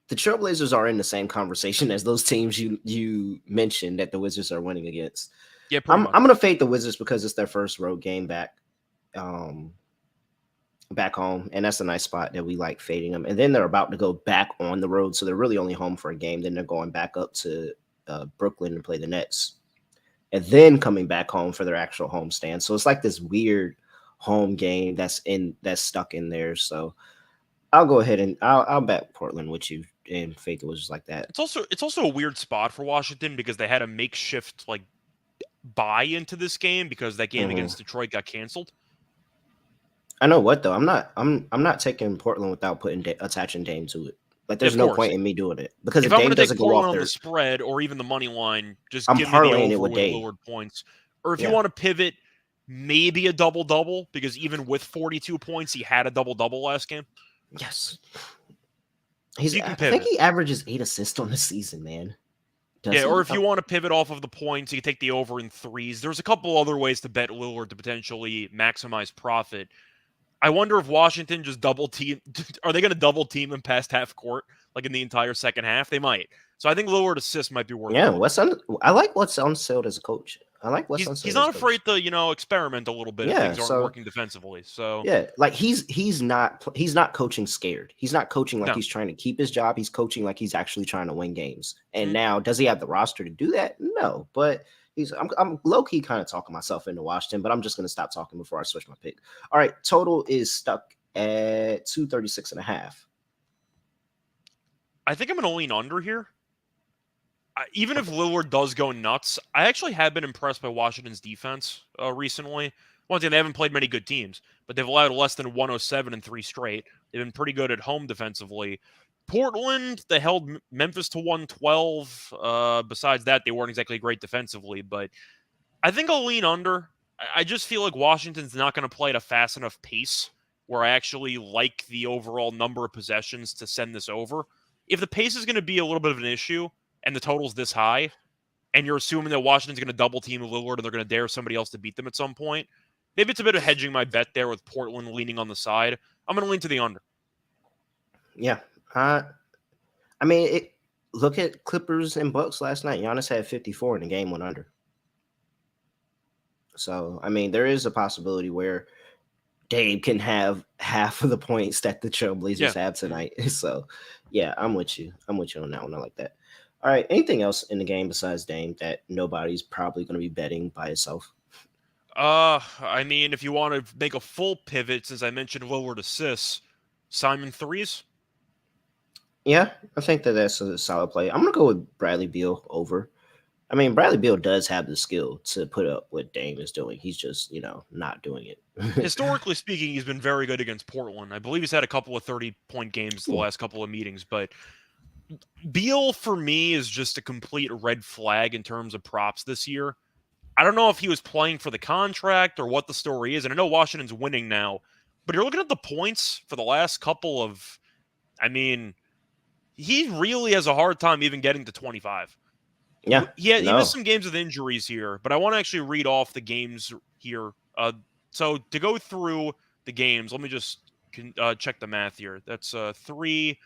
the Trailblazers are in the same conversation as those teams you mentioned that the Wizards are winning against. Yeah, I'm going to fade the Wizards because it's their first road game back home, and that's a nice spot that we like fading them. And then they're about to go back on the road, so they're really only home for a game. Then they're going back up to Brooklyn and play the Nets, and then coming back home for their actual home stand. So it's like this weird home game that's stuck in there. So I'll go ahead and I'll bet Portland with you and fade the Wizards like that. It's also a weird spot for Washington because they had a makeshift like buy into this game because that game against Detroit got canceled. I know what though. I'm not taking Portland without attaching Dame to it. Like there's no point in me doing it because if Dame doesn't go off on the spread or even the money line, just I'm give me the over with Lillard points. Or if you want to pivot, maybe a double-double because even with 42 points, he had a double-double last game. Yes. So you can I think pivot. he averages 8 assists on the season, man. Does Yeah, or he? if you want to pivot off of the points, you can take the over in threes. There's a couple other ways to bet Lillard to potentially maximize profit. I wonder if Washington just double team. Are they going to double team him past half court, like in the entire second half? They might. So I think Lillard assist might be Yeah, worthwhile. I like what's Unseld as a coach. I like what's He's Unseld as not a coach. afraid to experiment a little bit if Yeah, things aren't so working defensively. So yeah, like he's not coaching scared. He's not coaching like no, he's trying to keep his job. He's coaching like he's actually trying to win games. And Mhm. now, does he have the roster to do that? No, but I'm low key kind of talking myself into Washington, but I'm just gonna stop talking before I switch my pick. All right, total is stuck at 236.5. I think I'm going to lean under here. Even if Lillard does go nuts, I actually have been impressed by Washington's defense recently. Once again, they haven't played many good teams, but they've allowed less than 107 in three straight. They've been pretty good at home defensively. Portland, they held Memphis to 112. Besides that, they weren't exactly great defensively, but I think I'll lean under. I just feel like Washington's not going to play at a fast enough pace where I actually like the overall number of possessions to send this over. If the pace is going to be a little bit of an issue and the total's this high, and you're assuming that Washington's going to double team Lillard and they're going to dare somebody else to beat them at some point, maybe it's a bit of hedging my bet there with Portland leaning on the side. I'm going to lean to the under. Yeah, I mean, look at Clippers and Bucks last night. Giannis had 54 in the game, went under. So I mean, there is a possibility where Dame can have half of the points that the Trailblazers Yeah. have tonight. So, yeah, I'm with you. I'm with you on that one. I like that. All right. Anything else in the game besides Dame that nobody's probably going to be betting by itself? I mean, if you want to make a full pivot, since I mentioned Lillard assists, Simon threes. Yeah, I think that's a solid play. I'm going to go with Bradley Beal over. I mean, Bradley Beal does have the skill to put up what Dame is doing. He's just, not doing it. Historically speaking, he's been very good against Portland. I believe he's had a couple of 30-point games the last couple of meetings, but Beal for me is just a complete red flag in terms of props this year. I don't know if he was playing for the contract or what the story is, and I know Washington's winning now, but you're looking at the points for the last couple of, I mean, he really has a hard time even getting to 25. Yeah, He missed no. some games with injuries here, but I want to actually read off the games here. So to go through the games, let me just check the math here. That's 3,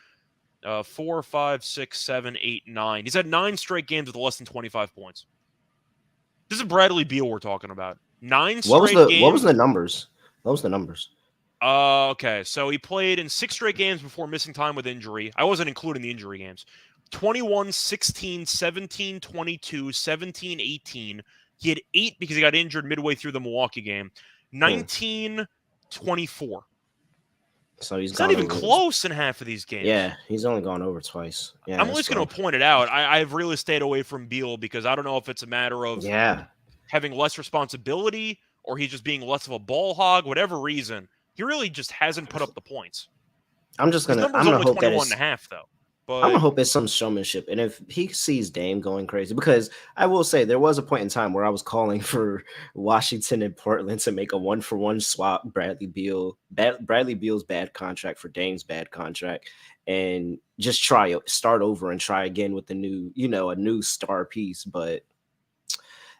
4, 5, 6, 7, 8, 9. He's had 9 straight games with less than 25 points. This is Bradley Beal we're talking about. 9 straight What was games. the numbers? What was the numbers? Okay, so he played in 6 straight games before missing time with injury. I wasn't including the injury games. 21, 16, 17, 22, 17, 18. He had 8 because he got injured midway through the Milwaukee game. 19, 24. So he's It's not gone even over. close in half of these games. Yeah, he's only gone over twice. Yeah, I'm always going to point it out. I've really stayed away from Beal because I don't know if it's a matter of having less responsibility or he's just being less of a ball hog, whatever reason. He really just hasn't put up the points. I'm just His gonna. number's I'm gonna only hope 21 and a half, though. I'm But gonna hope it's some showmanship. And if he sees Dame going crazy, because I will say there was a point in time where I was calling for Washington and Portland to make a 1-for-1 swap. Bradley Beal's bad contract for Dame's bad contract, and just start over and try again with a new star piece. But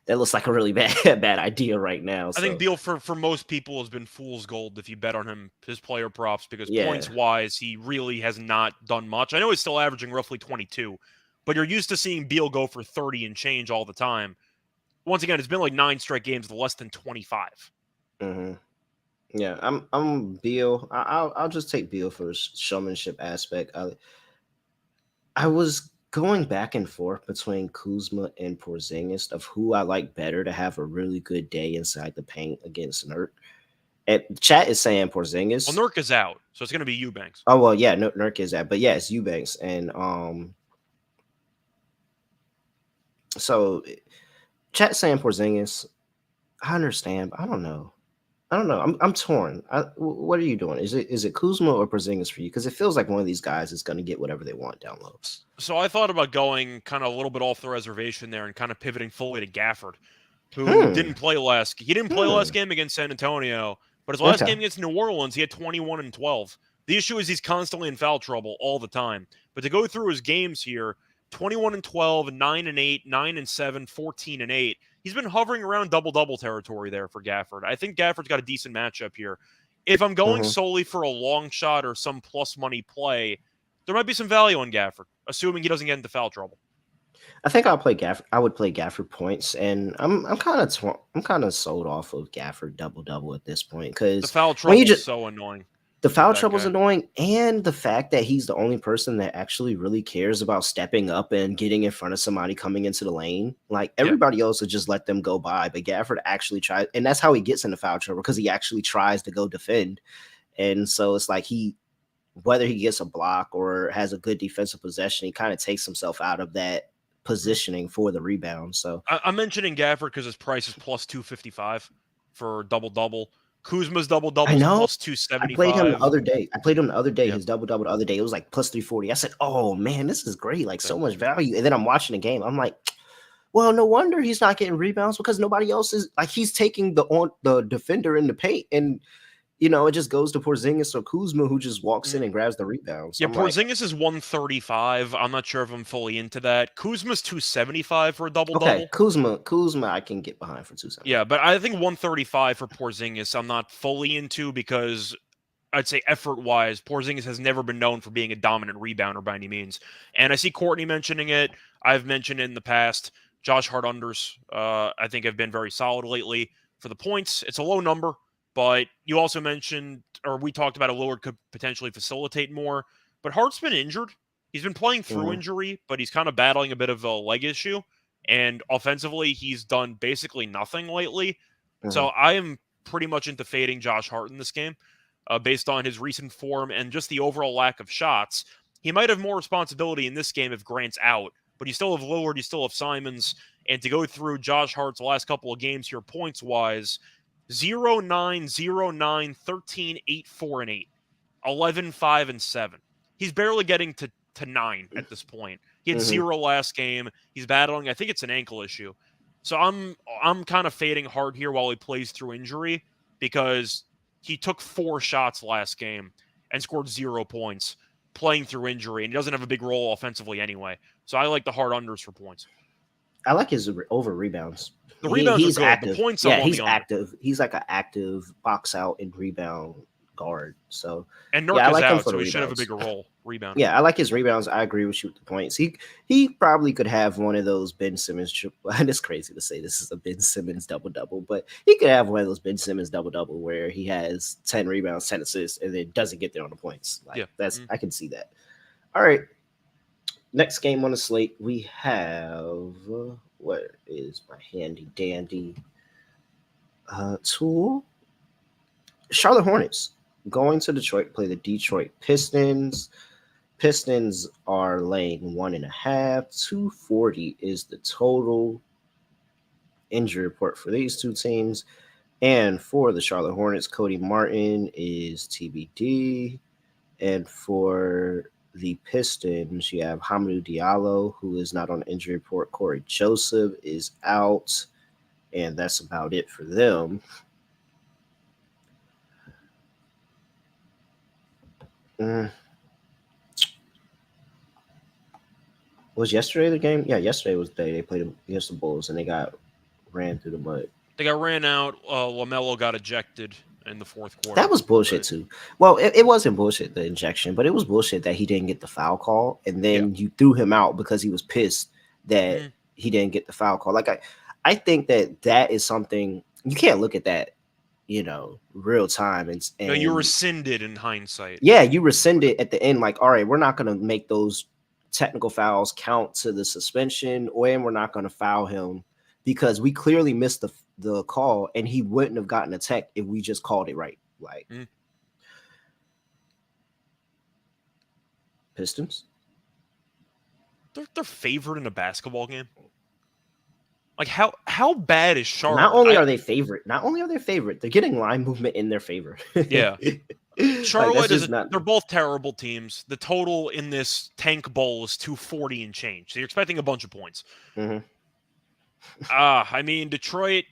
that looks like a really bad idea right now. I think So Beal, for most people, has been fool's gold if you bet on him, his player props, because yeah, points-wise, he really has not done much. I know he's still averaging roughly 22, but you're used to seeing Beal go for 30 and change all the time. Once again, it's been like 9 straight games with less than 25. mm-hmm. Yeah, I'm Beal. I'll just take Beal for his showmanship aspect. I was going back and forth between Kuzma and Porzingis of who I like better to have a really good day inside the paint against Nurk. And chat is saying Porzingis. Well, Nurk is out, so it's going to be Eubanks. Oh well, yeah, Nurk is that, but yeah, it's Eubanks, and so chat saying Porzingis. I understand, but I don't know. I'm torn. What are you doing? Is it Kuzma or Porzingis for you? Because it feels like one of these guys is going to get whatever they want down low. So I thought about going kind of a little bit off the reservation there and kind of pivoting fully to Gafford, who didn't play last. He didn't play last game against San Antonio, but his last game against New Orleans, he had 21 and 12. The issue is he's constantly in foul trouble all the time. But to go through his games here, 21-12, 9-8, 9-7, 14-8. He's been hovering around double-double territory there for Gafford. I think Gafford's got a decent matchup here. If I'm going Mhm. solely for a long shot or some plus money play, there might be some value on Gafford, assuming he doesn't get into foul trouble. I think I'll play Gafford. I would play Gafford points, and I'm kind of sold off of Gafford double double at this point The because foul when you trouble's just so annoying the with foul that trouble's guy. annoying, and the fact that he's the only person that actually really cares about stepping up and getting in front of somebody coming into the lane. Like Yeah. everybody else would just let them go by, but Gafford actually tries, and that's how he gets into foul trouble because he actually tries to go defend. And so it's like whether he gets a block or has a good defensive possession, he kind of takes himself out of that Mhm. positioning for the rebound. So I'm mentioning Gafford because his price is plus 255 for double-double. Kuzma's I double-double's know. plus I played him the 275. other day. I played him the other day. Yeah. His double double the other day. It was like plus 340. I said, "Oh man, this is great! Like so Same. much value." And then I'm watching the game. I'm like, "Well, no wonder he's not getting rebounds because nobody else is like he's taking the defender in the paint, and it just goes to Porzingis or Kuzma who just walks in Mm. and grabs the rebound." So Yeah, I'm like, Porzingis is 135. I'm not sure if I'm fully into that. Kuzma's 275 for a okay, double-double. Kuzma, I can get behind for 275. Yeah, but I think 135 for Porzingis I'm not fully into because I'd say effort-wise, Porzingis has never been known for being a dominant rebounder by any means. And I see Courtney mentioning it. I've mentioned it in the past. Josh Hart unders, I think, have been very solid lately for the points. It's a low number, but you also mentioned, or we talked about a Lillard could potentially facilitate more. But Hart's been injured. He's been playing through Mhm, injury, but he's kind of battling a bit of a leg issue. And offensively, he's done basically nothing lately. So mhm. I am pretty much into fading Josh Hart in this game based on his recent form and just the overall lack of shots. He might have more responsibility in this game if Grant's out, but you still have Lillard, you still have Simons, and to go through Josh Hart's last couple of games here points wise 0 9, 0 9, 13, 8, 4, and 8, 11, 5, and 7. He's barely getting to 9 at this point. He had Mhm. 0 last game. He's battling, I think it's an ankle issue. So I'm kind of fading Hart here while he plays through injury because he took 4 shots last game and scored 0 points playing through injury, and he doesn't have a big role offensively anyway. So I like the hard unders for points. I like his over rebounds. The rebounds are He's good. The active. points I'm Yeah, on he's the under. active. He's like an active box out and rebound guard. So And yeah, I Nurk is like him out, for the so he should have a rebounds. bigger role rebounding. Yeah, I like his rebounds. I agree with you with the points. He probably could have one of those Ben Simmons. It's crazy to say this is a Ben Simmons double double, but he could have one of those Ben Simmons double double where he has 10 rebounds, 10 assists, and then doesn't get there on the points. Like Yeah. that's I can see that. All right, next game on the slate we have what is my handy dandy tool? Charlotte Hornets going to Detroit, play the Detroit Pistons. Pistons are laying 1.5. 240 is the total injury report for these two teams. And for the Charlotte Hornets, Cody Martin is TBD. And for the Pistons, you have Hamidou Diallo, who is not on the injury report. Corey Joseph is out. And that's about it for them. Mm. Was yesterday the game? Yeah, yesterday was the day they played against the Bulls and they got ran through the mud. They got ran out. LaMelo got ejected in the fourth quarter. That was bullshit But too. Well, it wasn't bullshit the injection, but it was bullshit that he didn't get the foul call, and yeah. then you threw him out because he was pissed that Mhm. he didn't get the foul call. Like I think that is something you can't look at that, real time No, you and rescinded in hindsight. yeah, you rescind it at the end. Like, all right, we're not gonna make those technical fouls count to the suspension, and we're not gonna foul him because we clearly missed the call, and he wouldn't have gotten a tech if we just called it right. Like Pistons. They're favored in a basketball game. Like how bad is Charlotte? Not only are they favorite, they're getting line movement in their favor. Yeah. Like, Charlotte that's not. they're both terrible teams. The total in this tank bowl is 240 and change. So you're expecting a bunch of points. Mhm. I mean Detroit,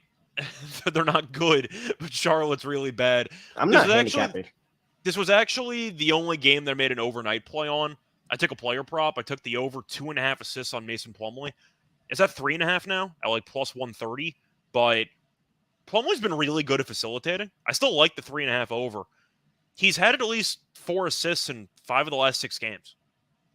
they're not good, but Charlotte's really bad. I'm There's not actually handicapping. This was actually the only game that I made an overnight play on. I took a player prop. I took the over 2.5 assists on Mason Plumlee. It's at 3.5 now at like plus 130. But Plumlee's been really good at facilitating. I still like the 3.5 over. He's had at least 4 assists in 5 of the last 6 games.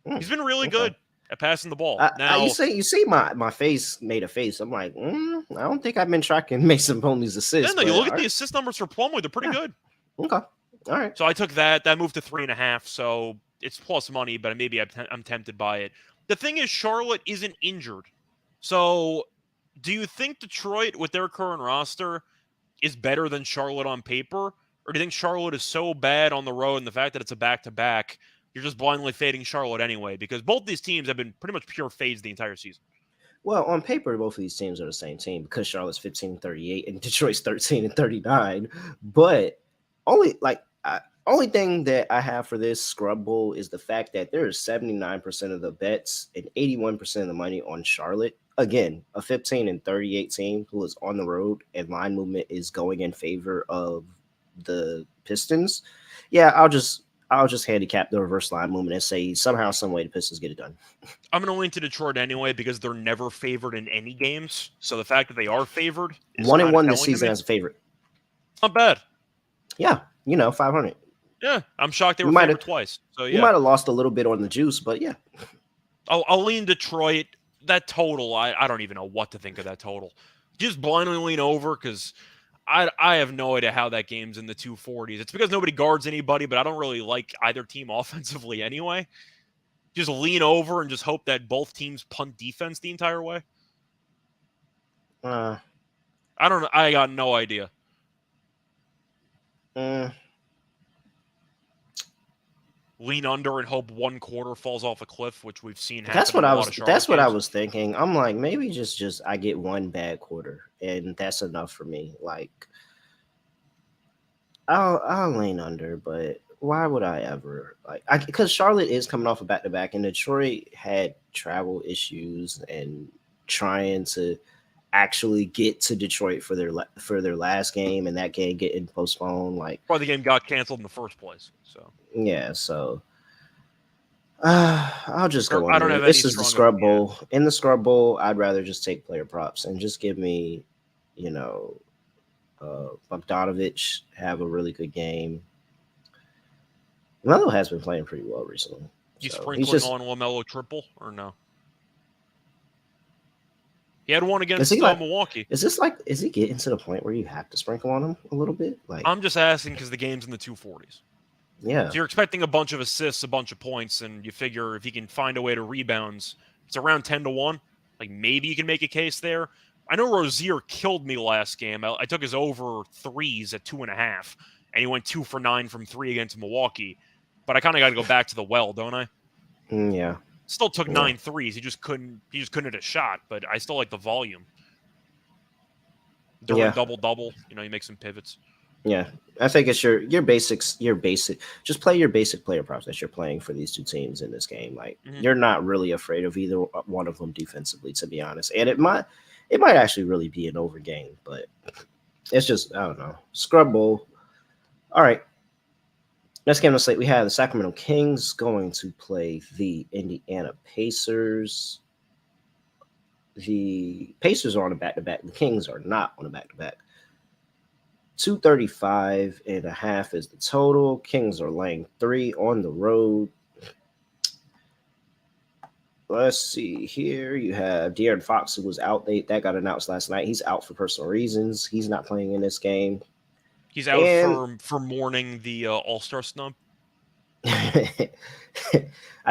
He's been really good at passing the ball. Now you see my face made a face. I'm like, I don't think I've been tracking Mason Plumlee's assists. Yeah, no, you look at the assist numbers for Plumlee; they're pretty good. Okay, all right. So I took that. That moved to 3.5. So it's plus money, but maybe I'm tempted by it. The thing is, Charlotte isn't injured. So do you think Detroit, with their current roster, is better than Charlotte on paper? Or do you think Charlotte is so bad on the road and the fact that it's a back-to-back, you're just blindly fading Charlotte anyway? Because both these teams have been pretty much pure fades the entire season. Well, on paper, both of these teams are the same team because Charlotte's 15-38 and Detroit's 13-39. But only thing that I have for this Scrub Bowl is the fact that there is 79% of the bets and 81% of the money on Charlotte. Again, a 15-38 team who is on the road and line movement is going in favor of the Pistons. Yeah, I'll just handicap the reverse line movement and say somehow, some way the Pistons get it done. I'm going to lean to Detroit anyway because they're never favored in any games. So the fact that they are favored is 1-1 this season as a favorite. Not bad. Yeah, 500. Yeah, I'm shocked they were favored twice. So yeah, you might have lost a little bit on the juice, but yeah. I'll lean Detroit. That total, I don't even know what to think of that total. Just blindly lean over because I have no idea how that game's in the 240s. It's because nobody guards anybody, but I don't really like either team offensively anyway. Just lean over and just hope that both teams punt defense the entire way. I don't know. I got no idea. Lean under and hope one quarter falls off a cliff, which we've seen happen. That's what I was thinking. I'm like, maybe just I get one bad quarter and that's enough for me. Like, I'll lean under, but why would I ever because Charlotte is coming off a back-to-back and Detroit had travel issues and trying to actually get to Detroit for their last game and that game getting postponed. Like, the game got canceled in the first place. So yeah, so I'll just go on. I don't have this is the Scrub Bowl. In the Scrub Bowl, I'd rather just take player props and just give me, Bogdanovich have a really good game. Melo has been playing pretty well recently. You sprinkling on LaMelo triple or no? He had one against Milwaukee. Is he getting to the point where you have to sprinkle on him a little bit? Like, I'm just asking because the game's in the 240s. Yeah. So you're expecting a bunch of assists, a bunch of points, and you figure if he can find a way to rebounds, it's around 10-1. Like, maybe you can make a case there. I know Rozier killed me last game. I took his over threes at 2.5, and he went 2 for 9 from 3 against Milwaukee. But I kind of got to go back to the well, don't I? Yeah. Still took 9 threes. He just couldn't hit a shot, but I still like the volume. During double-double, you make some pivots. Yeah. I think it's your basics, just play your basic player props that you're playing for these two teams in this game. Like, you're not really afraid of either one of them defensively, to be honest. And it might actually really be an over game, but it's just, I don't know. Scrub Bowl. All right. Next game on the slate, we have the Sacramento Kings going to play the Indiana Pacers. The Pacers are on a back-to-back. The Kings are not on a back-to-back. 235.5 is the total. Kings are laying 3 on the road. Let's see here. You have De'Aaron Fox, who was out. That got announced last night. He's out for personal reasons. He's not playing in this game. He's out for mourning the All-Star snub. I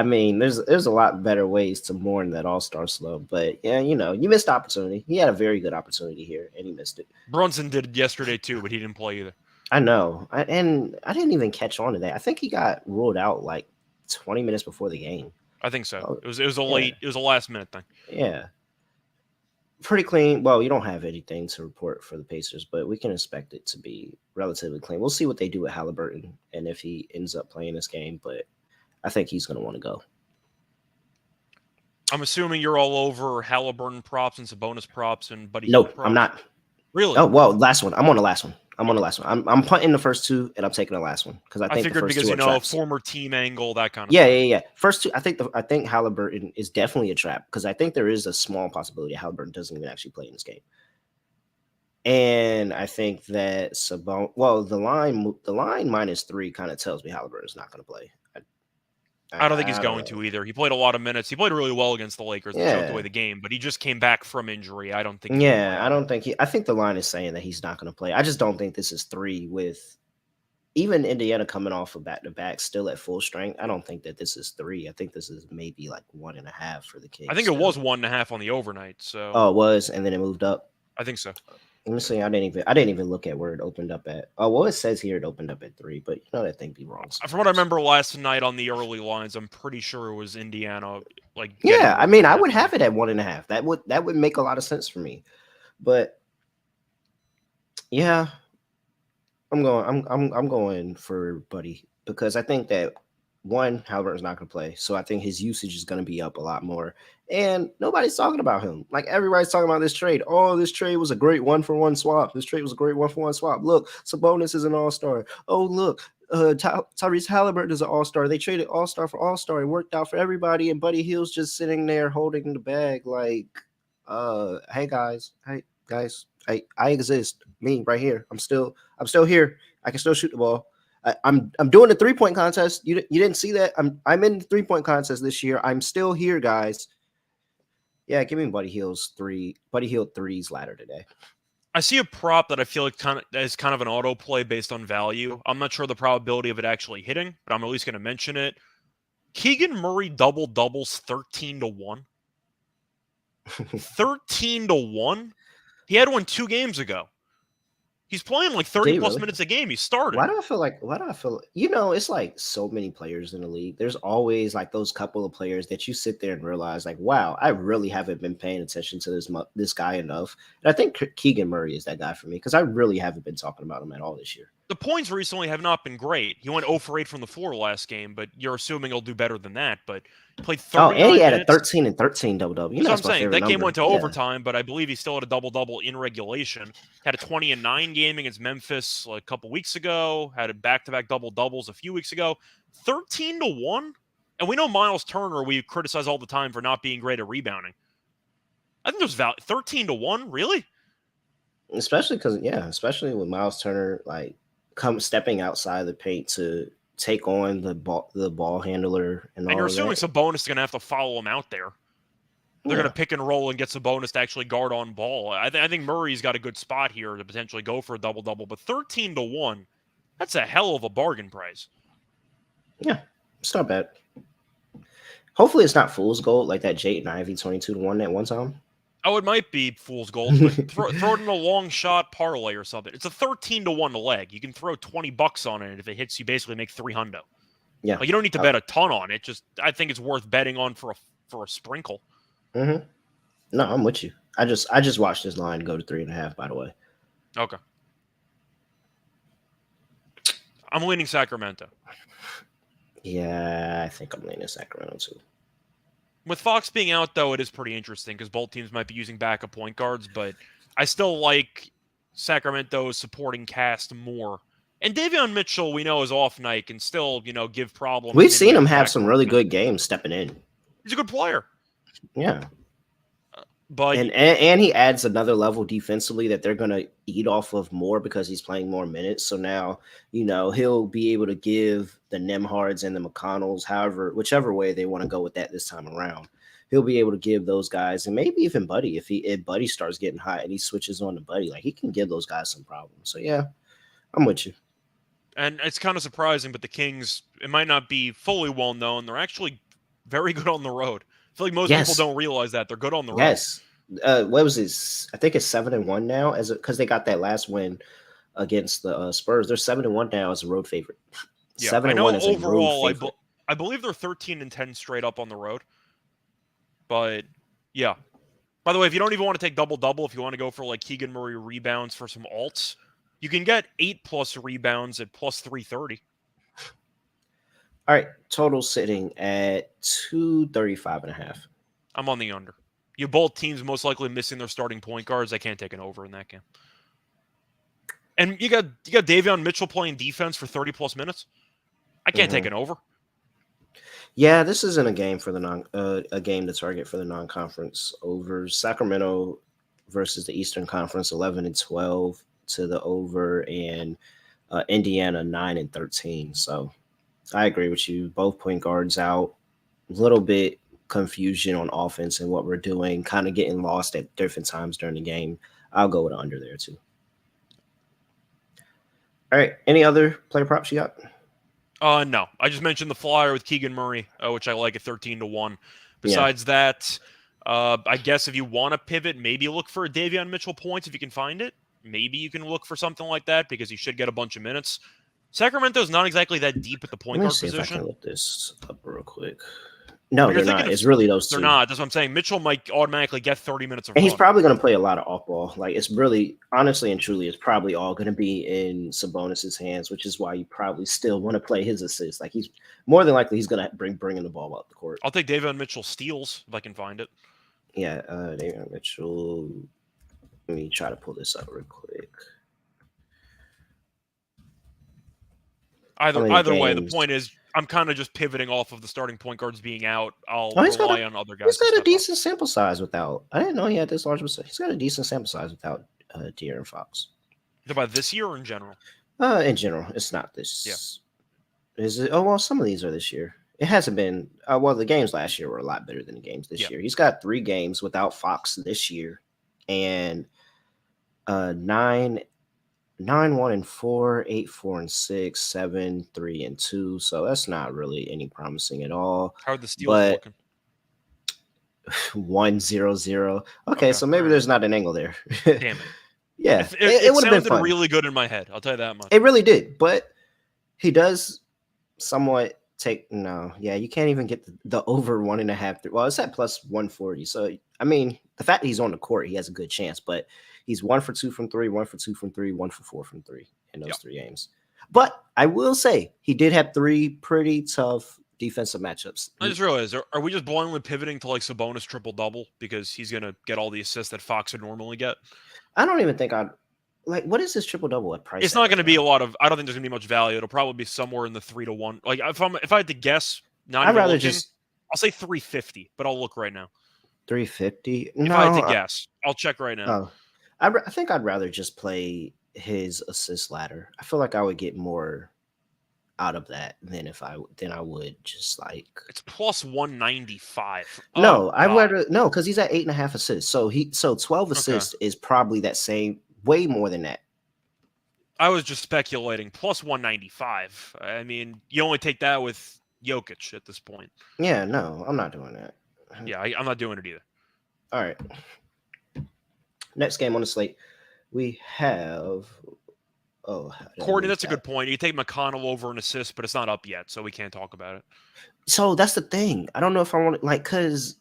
mean, there's a lot better ways to mourn that All-Star snub, but yeah, you missed opportunity. He had a very good opportunity here, and he missed it. Brunson did it yesterday too, but he didn't play either. I know, and I didn't even catch on to that. I think he got ruled out like 20 minutes before the game. I think so. It was a last minute thing. Yeah. Pretty clean. Well, you don't have anything to report for the Pacers, but we can expect it to be relatively clean. We'll see what they do with Halliburton and if he ends up playing this game, but I think he's going to want to go. I'm assuming you're all over Halliburton props and Sabonis props and Buddy. No, props. I'm not. Really? Oh, well, last one. I'm on the last one. I'm on the Okay. last one. I'm punting the first two, and I'm taking the last one because I I think the figured first because two are traps. former team angle, that kind of Yeah, thing. yeah, yeah. First two, I think Halliburton is definitely a trap because I think there is a small possibility Halliburton doesn't even actually play in this game. And I think that well, the line -3 kind of tells me Halliburton's not going to play. I don't think he's I don't going know. to either. He played a lot of minutes. He played really well against the Lakers and choked away Yeah, the game, but he just came back from injury. I don't think he's going to play yeah. I either. don't think I think the line is saying that he's not going to play. I just don't think this is three with even Indiana coming off of back to back, still at full strength. I don't think that this is three. I think this is maybe like 1.5 for the I Kings think it still. was 1.5 on the overnight, so Oh, it was, and then it moved up. I think so. Let me see. I didn't even look at where it opened up at. Oh, well, it says here it opened up at 3, but you know that thing be wrong From what I sometimes. remember last night on the early lines, I'm pretty sure it was Indiana like getting Yeah, I more mean, than I that would number. have it at 1.5. That would make a lot of sense for me. But yeah, I'm going for Buddy because I think that one, Halliburton's not going to play, so I think his usage is going to be up a lot more, and nobody's talking about him. Like everybody's talking about this trade. Oh, this trade was a great 1-for-1 swap. This trade was a great 1-for-1 swap. Look, Sabonis is an All Star. Oh, look, Tyrese Halliburton is an All Star. They traded All Star for All Star. It worked out for everybody, and Buddy Hield's just sitting there holding the bag, like, hey guys, I exist. Me right here. I'm still here. I can still shoot the ball. I'm doing the 3-point contest. You didn't see that? I'm in the 3-point contest this year. I'm still here, guys. Yeah, give me Buddy Hield threes ladder today. I see a prop that I feel like is kind of an auto play based on value. I'm not sure the probability of it actually hitting, but I'm at least going to mention it. Keegan Murray double doubles 13-1. 13-1? He had one 2 games ago. He's playing like 30 Did he plus really? minutes a game. He started. Why do I feel you know, it's like so many players in the league. There's always like those couple of players that you sit there and realize like, wow, I really haven't been paying attention to this guy enough. And I think Keegan Murray is that guy for me because I really haven't been talking about him at all this year. The points recently have not been great. He went 0 for 8 from the floor last game, but you're assuming he'll do better than that. But he played Oh, and he 39 had a minutes. 13 and 13 double double. You That's know what that's I'm my saying. favorite That game number. went to Yeah. overtime, but I believe he still had a double double in regulation. Had a 20-9 game against Memphis like a couple weeks ago. Had a back-to-back double doubles a few weeks ago. 13-1, and we know Miles Turner. We criticize all the time for not being great at rebounding. I think there's value. 13-1, really? Especially with Miles Turner like come stepping outside the paint to take on the ball handler and And you're all of assuming that. Sabonis is going to have to follow him out there. They're going to Yeah. pick and roll and get Sabonis to actually guard on ball. I think Murray's got a good spot here to potentially go for a double double, but 13-1, that's a hell of a bargain price. Yeah. It's not bad. Hopefully it's not fool's gold like that Jayden Ivey 22-1 at one time. Oh, it might be fool's gold, but throw it in a long shot parlay or something. It's a 13-1 leg. You can throw $20 on it, and if it hits, you basically make 300. Yeah. Like you don't need to bet a ton on it. Just I think it's worth betting on for a sprinkle. Mm-hmm. No, I'm with you. I just watched this line go to 3.5. By the way. Okay, I'm leaning Sacramento. Yeah, I think I'm leaning Sacramento too. With Fox being out, though, it is pretty interesting because both teams might be using backup point guards, but I still like Sacramento's supporting cast more. And Davion Mitchell, we know, is off night, can still, give problems We've in seen Indiana's him have some backcourt really good defensively. games stepping in. He's a good player. Yeah. But And he adds another level defensively that they're gonna eat off of more because he's playing more minutes. So now, he'll be able to give the Nemhards and the McConnells, whichever way they want to go with that this time around. He'll be able to give those guys, and maybe even Buddy, if Buddy starts getting hot and he switches on to Buddy, like he can give those guys some problems. So yeah, I'm with you. and it's kind of surprising, but the Kings, it might not be fully well known. They're actually very good on the road. I feel like most people Yes, don't realize that they're good on the road. yes. What was this? I think it's 7-1 now, because they got that last win against the Spurs. They're 7-1 now as a road favorite. Yeah, Seven I and one know as a road overall, favorite. I believe they're 13-10 straight up on the road. But yeah. By the way, if you don't even want to take double-double, if you want to go for like Keegan Murray rebounds for some alts, you can get 8+ rebounds at plus 330. All right, total sitting at 235.5. I'm on the under. You both teams most likely missing their starting point guards. I can't take an over in that game. And you got Davion Mitchell playing defense for 30+ minutes. I can't take an over. Yeah, this isn't a game for the a game to target for the non-conference over. Sacramento versus the Eastern Conference, 11-12 to the over, and Indiana 9-13. So I agree with you. Both point guards out. A little bit confusion on offense and what we're doing, kind of getting lost at different times during the game. I'll go with under there too. All right. Any other player props you got? No. I just mentioned the flyer with Keegan Murray, which I like at 13-1. Yeah. Besides that, I guess if you want to pivot, maybe look for a Davion Mitchell points if you can find it. Maybe you can look for something like that because he should get a bunch of minutes. Sacramento's not exactly that deep at the point guard position. Let me see if I can look this up real quick. No, they're not. It's really those two. They're not. That's what I'm saying. Mitchell might automatically get 30 minutes of and run. He's probably going to play a lot of off ball. Like, it's really, honestly and truly, it's probably all going to be in Sabonis's hands, which is why you probably still want to play his assist. Like, he's more than likely he's going to bringing the ball up the court. I'll take Davion Mitchell steals if I can find it. Yeah, Davion Mitchell. Let me try to pull this up real quick. Either way, the point is I'm kind of just pivoting off of the starting point guards being out. I'll rely on other guys. He's got a decent sample size without. I didn't know he had this large. He's got a decent sample size without De'Aaron Fox. About this year or in general? In general, it's not this. Yeah. Is it? Oh well, some of these are this year. It hasn't been. Well, the games last year were a lot better than the games this year. He's got 3 games without Fox this year, and 9-1-4, 8-4-6, 7-3-2. So that's not really any promising at all. How are the Steelers looking? 1-0-0. Okay, so maybe there's not an angle there. Damn it. Yeah, it would have been fun. Really good in my head. I'll tell you that much. It really did, but he does somewhat take Yeah, you can't even get the over 1.5. Well, it's at plus 140. So I mean, the fact that he's on the court, he has a good chance. But he's 1 for 2 from 3, 1 for 2 from 3, 1 for 4 from 3 in those 3 games. But I will say he did have 3 pretty tough defensive matchups. I just realized, are we just blindly pivoting to like Sabonis triple-double because he's going to get all the assists that Fox would normally get? I don't even think I'd like. What is this triple-double at price? It's not going to be a lot of. I don't think there's going to be much value. It'll probably be somewhere in the 3-1. Like if I had to guess, I'll say 350, but I'll look right now. 350. If I had to guess, I'll check right now. I think I'd rather just play his assist ladder. I feel like I would get more out of that than I would just like. It's plus 195. No, I'd rather because he's at 8.5 assists. So 12 assists is probably that same, way more than that. I was just speculating. Plus 195. I mean, you only take that with Jokic at this point. Yeah, no, I'm not doing that. Yeah, I'm not doing it either. All right. Next game on the slate, we have. Courtney, that's a good point. You take McConnell over an assist, but it's not up yet, so we can't talk about it. So that's the thing. I don't know if I want to, like, because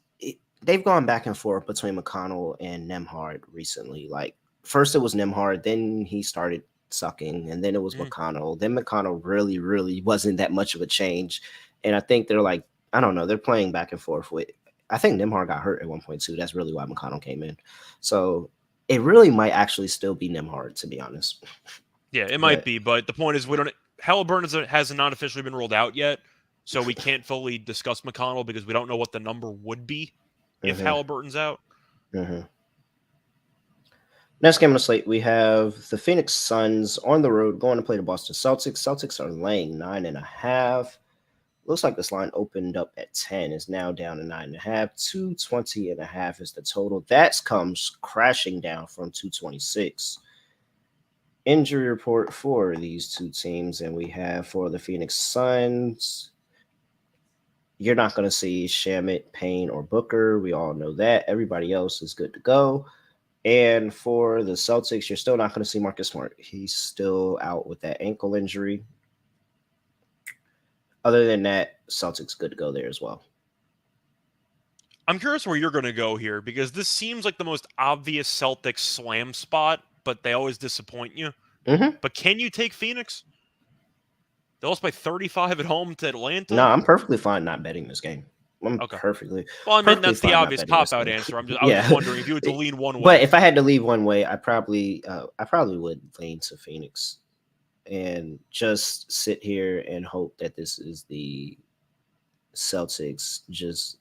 they've gone back and forth between McConnell and Nembhard recently. Like, first it was Nembhard, then he started sucking, and then it was McConnell. Then McConnell really, really wasn't that much of a change. And I think they're like, I don't know, they're playing back and forth with. I think Nembhard got hurt at one point too. That's really why McConnell came in. So it really might actually still be Nembhard, to be honest. Yeah, it might be, but the point is Halliburton has not officially been ruled out yet, so we can't fully discuss McConnell because we don't know what the number would be if Halliburton's out. Next game on the slate, we have the Phoenix Suns on the road going to play the Boston Celtics. Celtics are laying 9.5. Looks like this line opened up at 10. Is now down to 9.5. 220.5 is the total. That comes crashing down from 226. Injury report for these two teams, and we have for the Phoenix Suns, you're not going to see Shamet, Payne, or Booker. We all know that. Everybody else is good to go. And for the Celtics, you're still not going to see Marcus Smart. He's still out with that ankle injury. Other than that, Celtics good to go there as well. I'm curious where you're going to go here because this seems like the most obvious Celtics slam spot, but they always disappoint you. But can you take Phoenix? They lost by 35 at home to Atlanta. No, I'm perfectly fine not betting this game. I'm Okay. perfectly Well, I mean, perfectly that's the fine not obvious betting this cop-out game. answer. I was just Yeah. wondering if you had to lean one But way. if I had to leave one way, I probably would lean to Phoenix and just sit here and hope that this is the Celtics just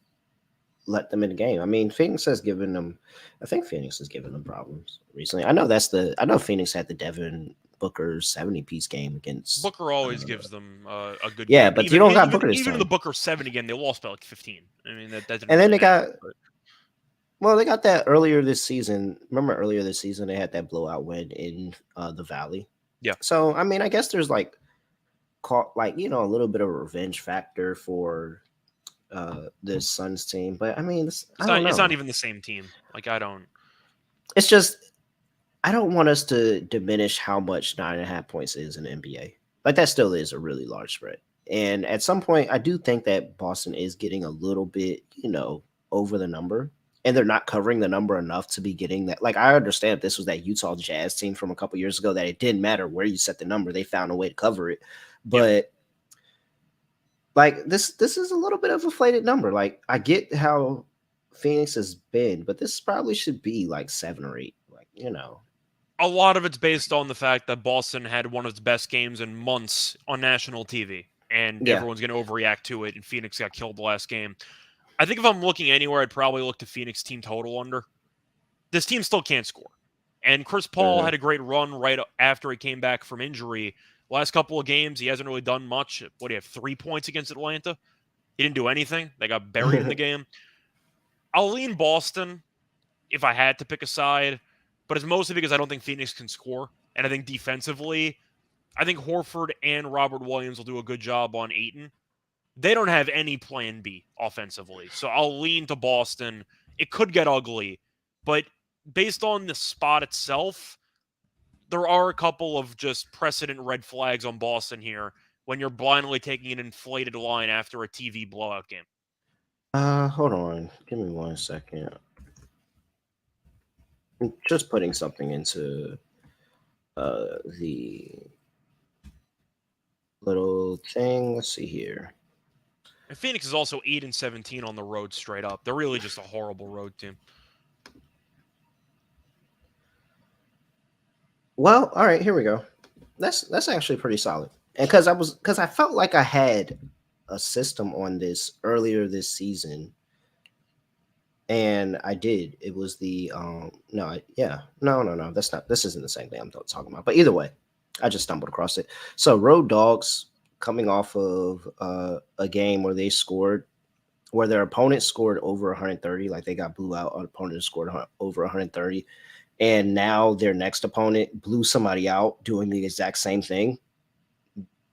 let them in the game. I mean, Phoenix has given them. I think Phoenix has given them problems recently. I know Phoenix had the Devin Booker 70-piece game against. Booker always gives them a good Yeah, game. but you don't got Booker this Even in the time. Booker 70 game, they lost by like 15. I mean, that didn't And then really they matter. got But well, they got that earlier this season. Remember earlier this season they had that blowout win in the Valley. yeah, So I mean, I guess there's like a little bit of a revenge factor for this Suns team, but I mean, I don't it's not know. even the same team. Like I don't. It's just I don't want us to diminish how much 9.5 points is in the NBA. Like that still is a really large spread. And at some point, I do think that Boston is getting a little bit, over the number. And they're not covering the number enough to be getting that. Like I understand if this was that Utah Jazz team from a couple years ago that it didn't matter where you set the number, they found a way to cover it. Yeah. But like this is a little bit of a inflated number. Like I get how Phoenix has been, but this probably should be like 7 or 8. Like. A lot of it's based on the fact that Boston had one of its best games in months on national TV, and Yeah. everyone's going to overreact to it. And Phoenix got killed the last game. I think if I'm looking anywhere, I'd probably look to Phoenix team total under. This team still can't score. And Chris Paul Mhm. had a great run right after he came back from injury. Last couple of games, he hasn't really done much. What do you have, 3 points against Atlanta? He didn't do anything. They got buried in the game. I'll lean Boston if I had to pick a side, but it's mostly because I don't think Phoenix can score. And I think defensively, I think Horford and Robert Williams will do a good job on Ayton. They don't have any plan B offensively. So I'll lean to Boston. It could get ugly, but based on the spot itself, there are a couple of just precedent red flags on Boston here when you're blindly taking an inflated line after a TV blowout game. Hold on. Give me 1 second. I'm just putting something into the little thing. Let's see here. And Phoenix is also 8-17 on the road straight up. They're really just a horrible road team. Well, all right, here we go. That's actually pretty solid. And because I felt like I had a system on this earlier this season, and I did. It was the no, that's not. This isn't the same thing I'm talking about. But either way, I just stumbled across it. So road dogs coming off of a game where their opponent scored over 130, like they got blew out. An opponent scored over 130, and now their next opponent blew somebody out doing the exact same thing.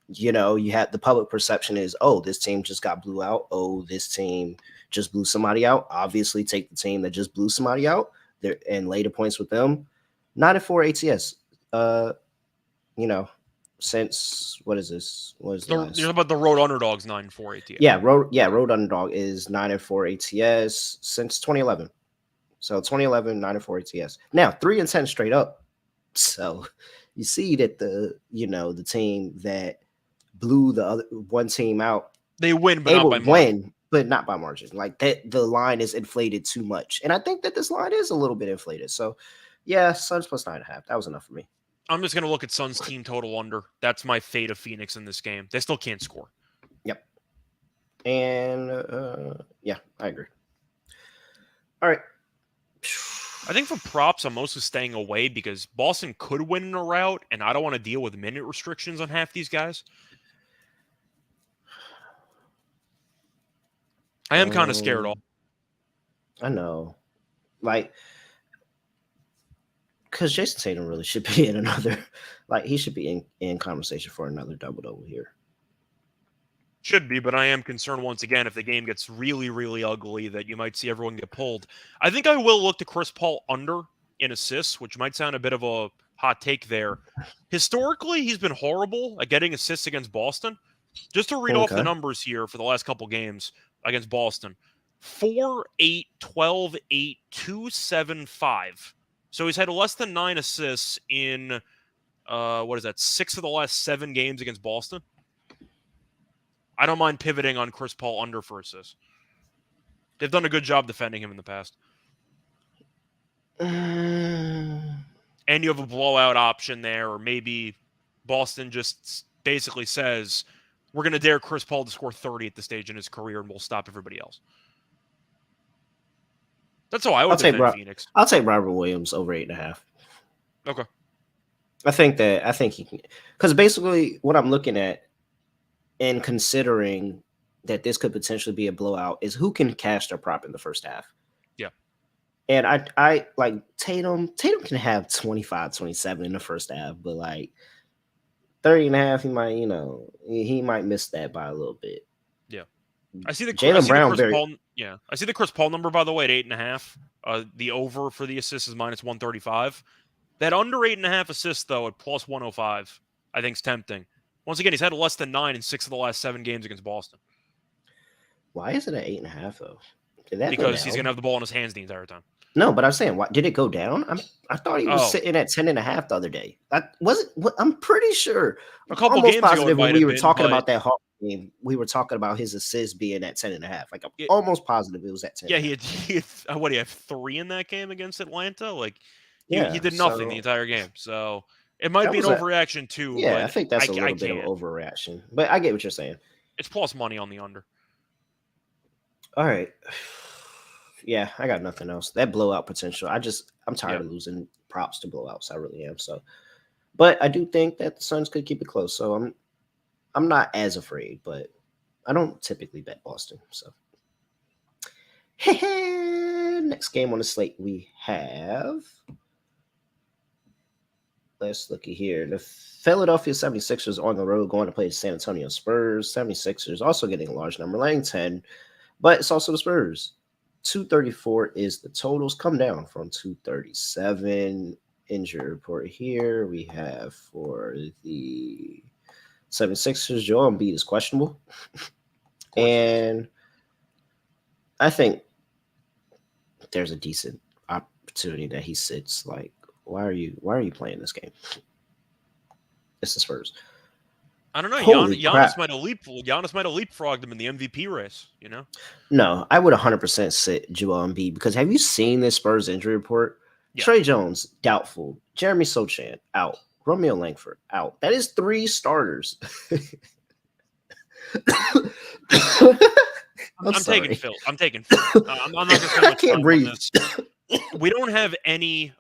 You had the public perception is, oh, this team just got blew out. Oh, this team just blew somebody out. Obviously, take the team that just blew somebody out there and lay the points with them. Not at 4 ATS. You know, since what is this? What is the You're last? talking about the road underdogs 9-4 ATS. Road underdog is 9-4 ATS since 2011. So 2011, 9-4 ATS. Now 3-10 straight up. So you see that the team that blew the other one team out, They win, but they not by would margin. win, but not by margin. Like that, the line is inflated too much, and I think that this line is a little bit inflated. So, yeah, Suns plus 9.5. That was enough for me. I'm just going to look at Suns team total under. That's my fate of Phoenix in this game. They still can't score. Yep. And yeah, I agree. All right. I think for props, I'm mostly staying away because Boston could win in a rout, and I don't want to deal with minute restrictions on half these guys. I am kind of scared off. I know. Like, because Jason Tatum really should be in another, like, he should be in conversation for another double here. Should be, but I am concerned once again if the game gets really, really ugly that you might see everyone get pulled. I think I will look to Chris Paul under in assists, which might sound a bit of a hot take there. Historically, he's been horrible at getting assists against Boston. Just to read off the Okay. numbers here for the last couple games against Boston. 4, 8, 12, 8, 2, 7, 5. So he's had less than 9 assists in, 6 of the last 7 games against Boston. I don't mind pivoting on Chris Paul under for assists. They've done a good job defending him in the past. And you have a blowout option there, or maybe Boston just basically says, we're going to dare Chris Paul to score 30 at this stage in his career, and we'll stop everybody else. That's how I would defend Phoenix. I'll take Robert Williams over 8.5. Okay. I think he can, because basically what I'm looking at and considering that this could potentially be a blowout is who can cash their prop in the first half. Yeah. And I like Tatum. Tatum can have 25, 27 in the first half, but like 30.5, he might miss that by a little bit. Yeah. I see the Jaylen Brown. I see the Chris Paul number, by the way, at 8.5. The over for the assists is minus 135. That under 8.5 assists, though, at plus 105, I think is tempting. Once again, he's had less than 9 in 6 of the last 7 games against Boston. Why is it at 8.5 though? Because he's going to have the ball in his hands the entire time. No, but I'm saying, why did it go down? I thought he was sitting at 10.5 the other day. I'm pretty sure. A couple almost games positive ago, when we were talking about that Hawks game, we were talking about his assists being at 10.5. Like I'm almost positive it was at 10. Yeah, he had what do you have 3 in that game against Atlanta? Like he did nothing the entire game. So it might be an overreaction too. Yeah, but I think that's a little bit of an overreaction. But I get what you're saying. It's plus money on the under. All right. Yeah, I got nothing else. That blowout potential. I'm tired of losing props to blowouts. I really am. So, but I do think that the Suns could keep it close. So I'm not as afraid, but I don't typically bet Boston. So, next game on the slate we have. Let's look at here. The Philadelphia 76ers on the road going to play the San Antonio Spurs. 76ers also getting a large number, laying 10, but it's also the Spurs. 234 is the totals. Come down from 237. Injury report here. We have for the 76ers, Joel Embiid is questionable. And I think there's a decent opportunity that he sits. Like, why are you playing this game? It's the Spurs. I don't know. Giannis might have leapfrogged him in the MVP race, No, I would 100% sit Joel Embiid because have you seen this Spurs injury report? Yeah. Trey Jones, doubtful. Jeremy Sochan, out. Romeo Langford, out. That is 3 starters. I'm taking Phil. I'm not going to spend I can't breathe. We don't have any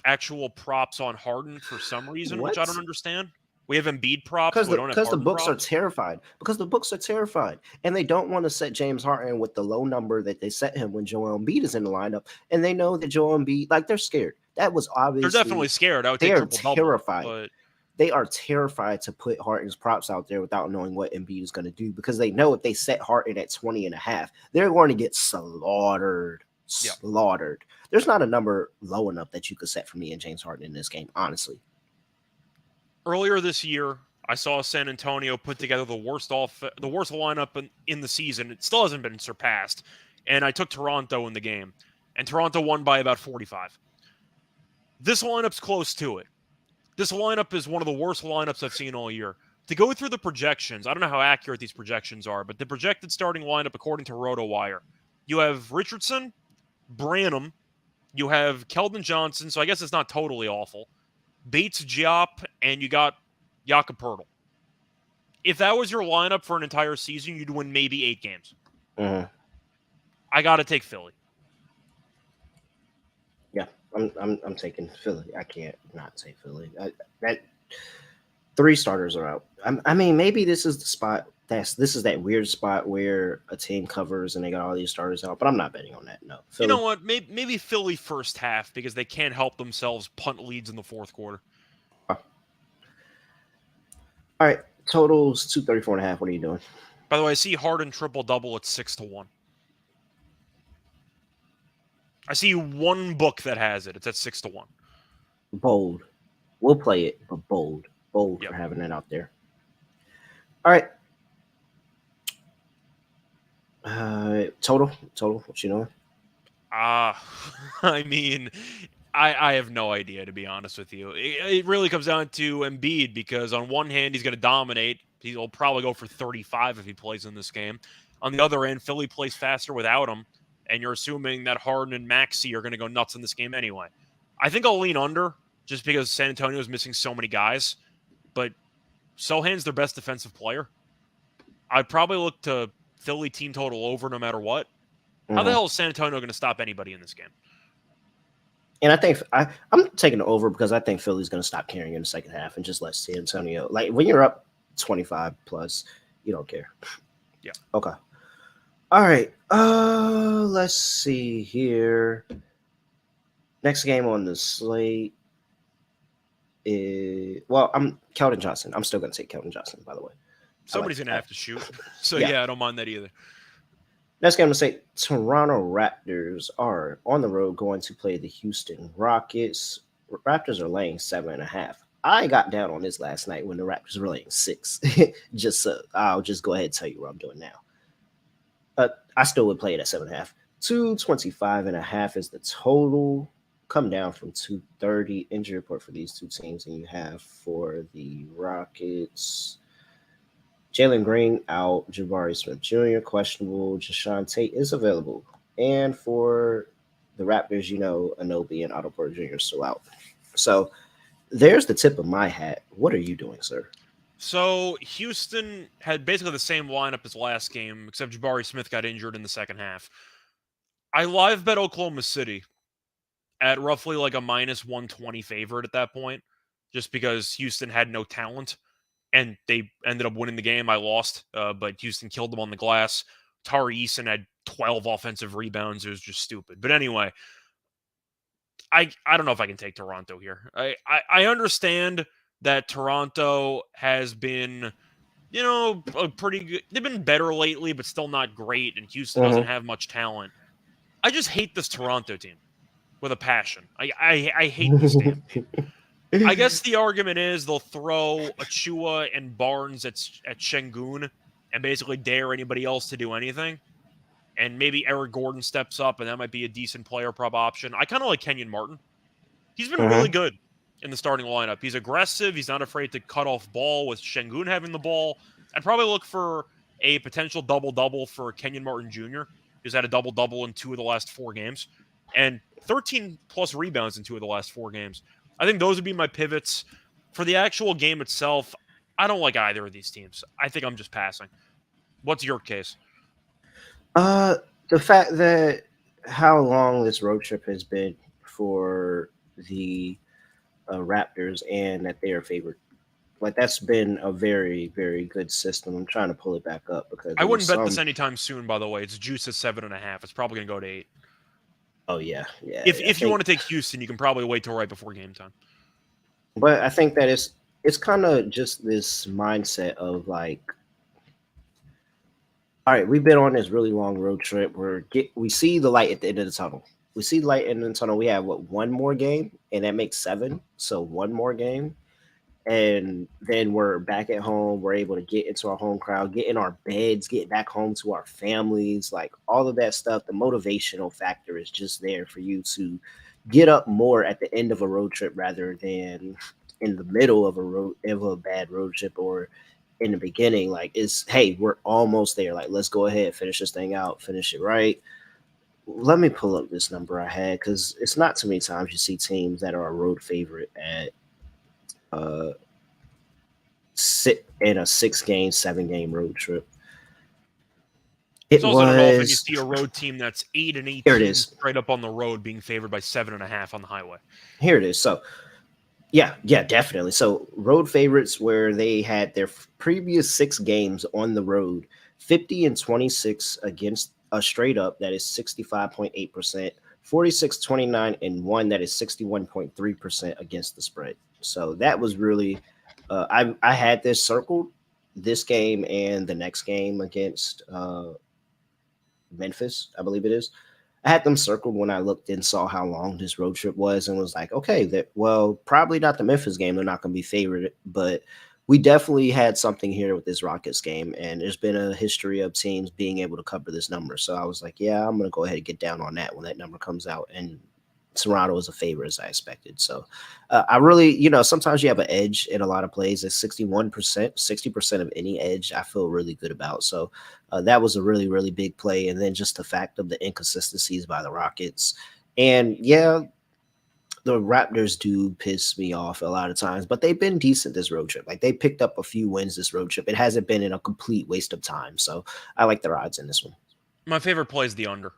actual props on Harden for some reason, which I don't understand. We have Embiid props. Because the books are terrified. Because the books are terrified. And they don't want to set James Harden with the low number that they set him when Joel Embiid is in the lineup. And they know that Joel Embiid, like, they're scared. That was obviously. They're definitely scared. They are terrified. But they are terrified to put Harden's props out there without knowing what Embiid is going to do. Because they know if they set Harden at 20.5, they're going to get slaughtered. Yep. Slaughtered. There's not a number low enough that you could set for me and James Harden in this game, honestly. Earlier this year, I saw San Antonio put together the worst lineup in the season. It still hasn't been surpassed. And I took Toronto in the game. And Toronto won by about 45. This lineup's close to it. This lineup is one of the worst lineups I've seen all year. To go through the projections, I don't know how accurate these projections are, but the projected starting lineup according to RotoWire, you have Richardson, Branham, you have Keldon Johnson, so I guess it's not totally awful. Bates, Diop, and you got Jakob Poeltl. If that was your lineup for an entire season, you'd win maybe 8 games. Uh-huh. I got to take Philly. Yeah, I'm taking Philly. I can't not take Philly. That 3 starters are out. I mean, maybe this is the spot. This is that weird spot where a team covers and they got all these starters out, but I'm not betting on that. No. Philly. You know what? Maybe Philly first half because they can't help themselves punt leads in the fourth quarter. All right. Totals 234.5. What are you doing? By the way, I see Harden triple-double at 6-1. I see one book that has it. It's at 6-1. Bold. We'll play it, but bold. Bold for having it out there. All right. Total. What you doing? I mean, I have no idea, to be honest with you. It really comes down to Embiid because on one hand, he's going to dominate. He'll probably go for 35 if he plays in this game. On the other end, Philly plays faster without him. and you're assuming that Harden and Maxey are going to go nuts in this game anyway. I think I'll lean under just because San Antonio is missing so many guys, but Sohan's their best defensive player. I'd probably look to Philly team total over no matter what. How the hell is San Antonio going to stop anybody in this game? And I think I'm taking it over because I think Philly's going to stop carrying in the second half and just let San Antonio. Like when you're up 25 plus, you don't care. Yeah. Okay. All right. Let's see here. Next game on the slate is I'm Keldon Johnson. I'm still going to take Keldon Johnson, by the way. Somebody's going to have to shoot. So yeah, I don't mind that either. Next game, I'm going to say Toronto Raptors are on the road going to play the Houston Rockets. Raptors are laying 7.5. I got down on this last night when the Raptors were laying 6. I'll just go ahead and tell you what I'm doing now. I still would play it at 7.5. 225.5 is the total. Come down from 230. Injury report for these two teams, and you have for the Rockets. Jalen Green out, Jabari Smith Jr. questionable, Jashawn Tate is available. And for the Raptors, Anobi and Otto Porter Jr. are still out. So there's the tip of my hat. What are you doing, sir? So Houston had basically the same lineup as last game, except Jabari Smith got injured in the second half. I live bet Oklahoma City at roughly like a minus 120 favorite at that point, just because Houston had no talent. And they ended up winning the game. I lost, but Houston killed them on the glass. Tari Eason had 12 offensive rebounds. It was just stupid. But anyway, I don't know if I can take Toronto here. I understand that Toronto has been, pretty good. They've been better lately, but still not great. And Houston doesn't have much talent. I just hate this Toronto team with a passion. I hate this damn team. I guess the argument is they'll throw Achua and Barnes at Şengün and basically dare anybody else to do anything. And maybe Eric Gordon steps up, and that might be a decent player prop option. I kind of like Kenyon Martin. He's been really good in the starting lineup. He's aggressive. He's not afraid to cut off ball with Şengün having the ball. I'd probably look for a potential double-double for Kenyon Martin Jr., who's had a double-double in 2 of the last 4 games, and 13-plus rebounds in 2 of the last 4 games. I think those would be my pivots. For the actual game itself, I don't like either of these teams. I think I'm just passing. What's your case? The fact that how long this road trip has been for the Raptors and that they are favored. Like, that's been a very, very good system. I'm trying to pull it back up because I wouldn't bet this anytime soon, by the way. It's juiced at 7.5. It's probably going to go to 8. Oh, yeah. If you want to take Houston, you can probably wait till right before game time. But I think that it's kind of just this mindset of like, all right, we've been on this really long road trip. We see the light at the end of the tunnel. We see the light in the tunnel. We have one more game, and that makes 7. So one more game. And then we're back at home. We're able to get into our home crowd, get in our beds, get back home to our families, like all of that stuff. The motivational factor is just there for you to get up more at the end of a road trip rather than in the middle of a bad road trip or in the beginning. Like, hey, we're almost there. Like, let's go ahead, finish this thing out, finish it right. Let me pull up this number I had because it's not too many times you see teams that are a road favorite at sit in a 6-game, 7-game road trip. It's also not often you see a road team that's 8-18 here it is. Straight up on the road being favored by 7.5 on the highway. Here it is. So yeah, definitely. So road favorites where they had their previous 6 games on the road, 50-26 against a straight up, that is 65.8%, 46-29 and 1, that is 61.3% against the spread. So that was really, I had this circled, this game and the next game against Memphis, I believe it is. I had them circled when I looked and saw how long this road trip was and was like, okay, probably not the Memphis game. They're not going to be favored, but we definitely had something here with this Rockets game, and there's been a history of teams being able to cover this number. So I was like, yeah, I'm going to go ahead and get down on that when that number comes out. And Toronto was a favor as I expected. So I really, sometimes you have an edge in a lot of plays. At 61%, 60% of any edge, I feel really good about. So that was a really, really big play. And then just the fact of the inconsistencies by the Rockets. And yeah, the Raptors do piss me off a lot of times, but they've been decent this road trip. Like they picked up a few wins this road trip. It hasn't been in a complete waste of time. So I like their odds in this one. My favorite play is the under.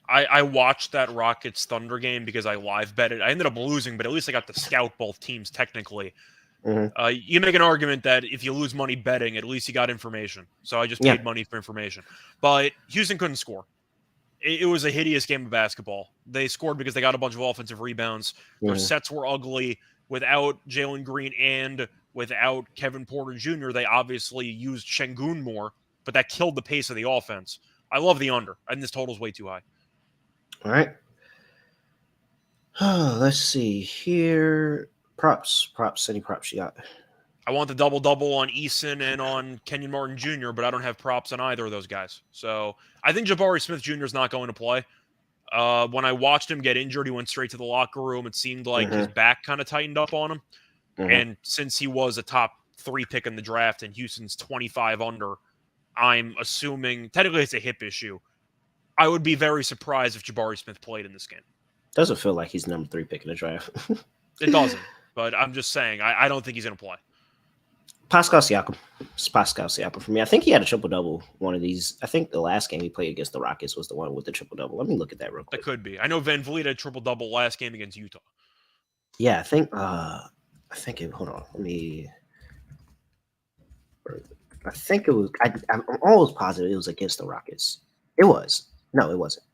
I watched that Rockets Thunder game because I live bet it. I ended up losing, but at least I got to scout both teams technically. Mm-hmm. You make an argument that if you lose money betting, at least you got information. So I just Yeah. paid money for information. But Houston couldn't score. It was a hideous game of basketball. They scored because they got a bunch of offensive rebounds. Their sets were ugly. Without Jalen Green and without Kevin Porter Jr., they obviously used Şengün more, but that killed the pace of the offense. I love the under, and this total's way too high. All right. Let's see here. Props. Any props you got? I want the double-double on Eason and on Kenyon Martin Jr., but I don't have props on either of those guys. So I think Jabari Smith Jr. is not going to play. When I watched him get injured, he went straight to the locker room. It seemed like his back kind of tightened up on him. And since he was a top 3 pick in the draft and Houston's 25 under, I'm assuming technically it's a hip issue. I would be very surprised if Jabari Smith played in this game. Doesn't feel like he's number 3 pick in the draft. It doesn't, but I'm just saying I don't think he's going to play. Pascal Siakam. It's Pascal Siakam for me. I think he had a triple-double one of these. I think the last game he played against the Rockets was the one with the triple-double. Let me look at that real quick. That could be. I know Van Vliet had triple-double last game against Utah. Yeah, I think it, hold on. I think it was, I'm almost positive it was against the Rockets. It was. No, it wasn't.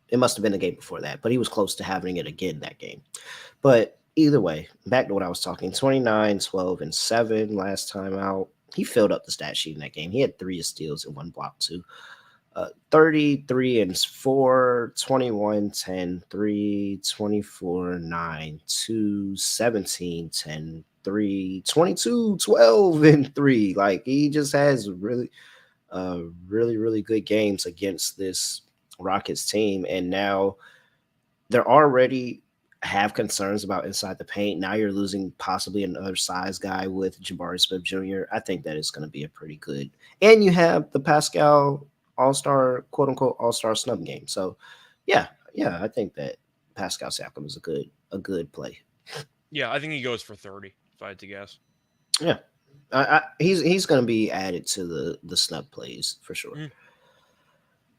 It must have been the game before that, but he was close to having it again that game. But either way, back to what I was talking, 29, 12, and 7 last time out. He filled up the stat sheet in that game. He had 3 steals and 1 block too. 33 and 4, 21, 10, 3, 24, 9, 2, 17, 10, 3, 22, 12, and 3. Like he just has really good games against this Rockets team. And now they're already have concerns about inside the paint. Now you're losing possibly another size guy with Jabari Smith Jr. I think that is going to be a pretty good. And you have the Pascal All-Star, quote unquote, All-Star snub game. So yeah, I think that Pascal Siakam is a good play. Yeah, I think he goes for 30, if I had to guess. Yeah. He's going to be added to the snub plays for sure. Mm.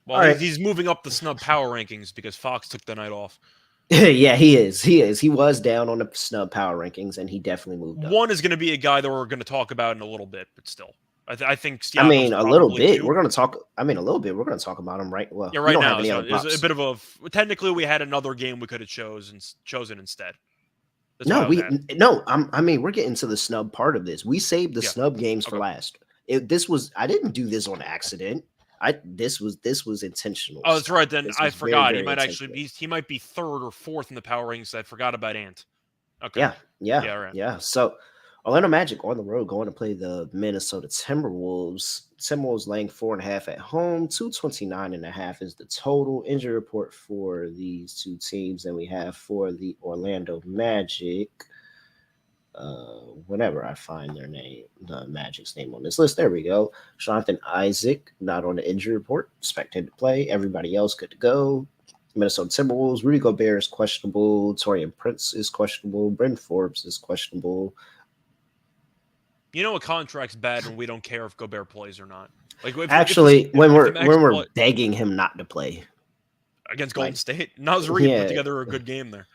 Well, he's moving up the snub power rankings because Fox took the night off. Yeah, he is. He was down on the snub power rankings, and he definitely moved up. One is going to be a guy that we're going to talk about in a little bit, but still. I think Siakam's a little bit. 2. We're going to talk. A little bit. We're going to talk about him right. Well, yeah, right now. It's a bit of a. Technically, we had another game we could have chosen instead. We're getting to the snub part of this. We saved the snub games for last. I didn't do this on accident. This was intentional. Oh, that's right. Then I forgot. He might be 3rd or 4th in the power rankings. I forgot about Ant. Okay. Yeah. So Orlando Magic on the road going to play the Minnesota Timberwolves. Timberwolves laying 4.5 at home. 229.5 is the total. Injury report for these two teams, and we have for the Orlando Magic. Whenever I find their name, the Magic's name on this list, there we go. Jonathan Isaac not on the injury report. Expect him to play. Everybody else good to go. Minnesota Timberwolves. Rudy Gobert is questionable. Taurean Prince is questionable. Bryn Forbes is questionable. You know, a contract's bad when we don't care if Gobert plays or not. Like when we're begging him not to play against Golden State, Naz Reid put together a good game there.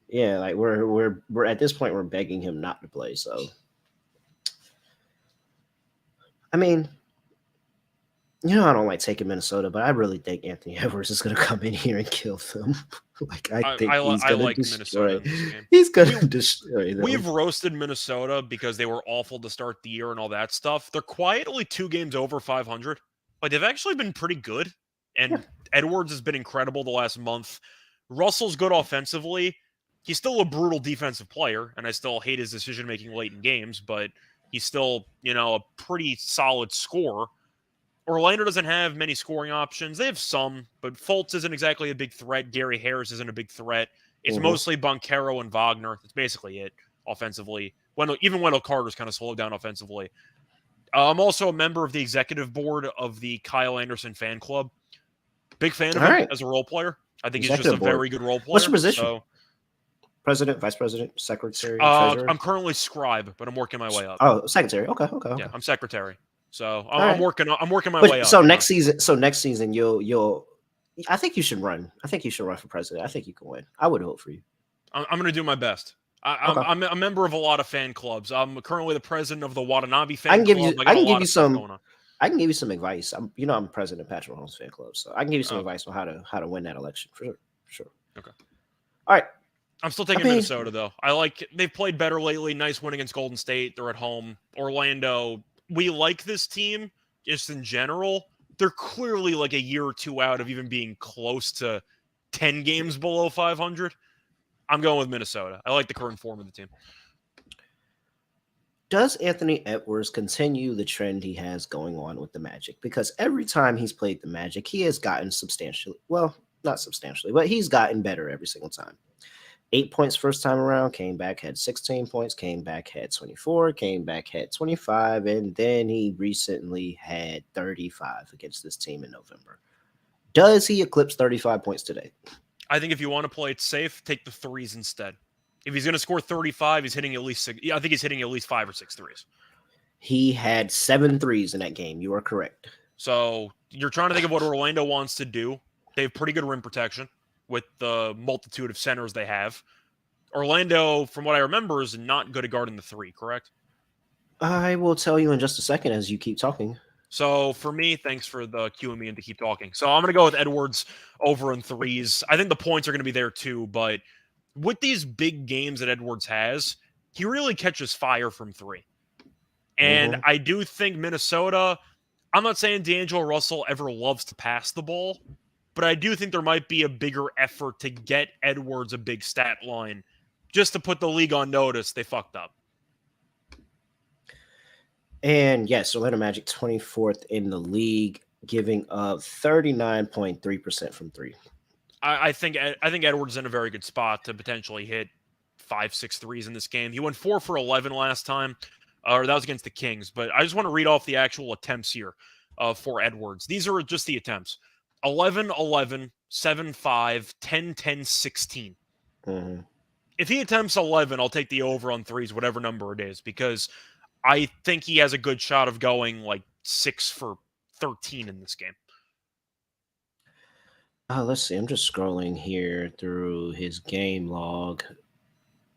Yeah, like we're at this point we're begging him not to play. So, I mean, I don't like taking Minnesota, but I really think Anthony Edwards is going to come in here and kill them. I think he's going to destroy. He's going to destroy them. We've roasted Minnesota because they were awful to start the year and all that stuff. They're quietly 2 games over 500. Like they've actually been pretty good, and Edwards has been incredible the last month. Russell's good offensively. He's still a brutal defensive player, and I still hate his decision-making late in games, but he's still, a pretty solid scorer. Orlando doesn't have many scoring options. They have some, but Fultz isn't exactly a big threat. Gary Harris isn't a big threat. It's mostly Boncaro and Wagner. That's basically it offensively. Even Wendell Carter's kind of slowed down offensively. I'm also a member of the executive board of the Kyle Anderson fan club. Big fan of him as a role player. I think he's just a very good role player. What's your position? So, president, vice president, secretary, treasurer? I'm currently scribe, but I'm working my way up. Oh, secretary. Okay. Yeah, I'm secretary. So I'm working my way up. So next season, you'll. I think you should run. I think you should run for president. I think you can win. I would vote for you. I'm going to do my best. I'm a member of a lot of fan clubs. I'm currently the president of the Watanabe fan club. I can give you some advice. I'm president of Patrick Mahomes fan club, so I can give you some advice on how to win that election for sure. Okay. All right. I'm still taking Minnesota though. They've played better lately. Nice win against Golden State. They're at home. Orlando. We like this team just in general. They're clearly like a year or two out of even being close to 10 games below 500. I'm going with Minnesota. I like the current form of the team. Does Anthony Edwards continue the trend he has going on with the Magic? Because every time he's played the Magic, he has gotten not substantially, but he's gotten better every single time. 8 points first time around, came back, had 16 points, came back, had 24, came back, had 25, and then he recently had 35 against this team in November. Does he eclipse 35 points today? I think if you want to play it safe, take the threes instead. If he's going to score 35, he's hitting at least 6. I think he's hitting at least 5 or 6 threes. He had 7 threes in that game. You are correct. So you're trying to think of what Orlando wants to do. They have pretty good rim protection with the multitude of centers they have. Orlando, from what I remember, is not good at guarding the 3, correct? I will tell you in just a second as you keep talking. So for me, thanks for the cueing me in to keep talking. So I'm going to go with Edwards over in threes. I think the points are going to be there too, but with these big games that Edwards has, he really catches fire from 3. And I do think Minnesota, I'm not saying D'Angelo Russell ever loves to pass the ball, but I do think there might be a bigger effort to get Edwards a big stat line just to put the league on notice they fucked up. And yes, Orlando Magic 24th in the league, giving up 39.3% from 3. I think Edwards is in a very good spot to potentially hit 5-6 threes in this game. He went 4 for 11 last time, or that was against the Kings. But I just want to read off the actual attempts here for Edwards. These are just the attempts: 11-11, 7-5, 10-10, 16. If he attempts 11, I'll take the over on threes, whatever number it is, because I think he has a good shot of going like 6 for 13 in this game. Let's see. I'm just scrolling here through his game log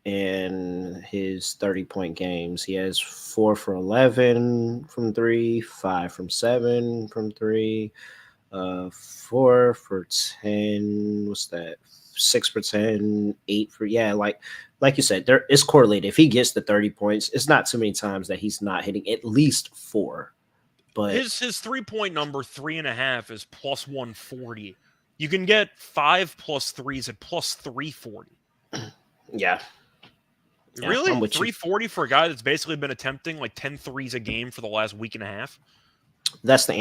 and his 30-point games. He has 4 for 11 from 3, 5 from 7 from 3, 4 for 10. What's that? 6 for 10, 8 for like you said, there is correlated. If he gets the 30 points, it's not too many times that he's not hitting at least 4. But his 3-point number 3.5 is plus 140. You can get 5 plus 3s at plus 340. Yeah. Really? 340 for a guy that's basically been attempting like 10 threes a game for the last week and a half? That's the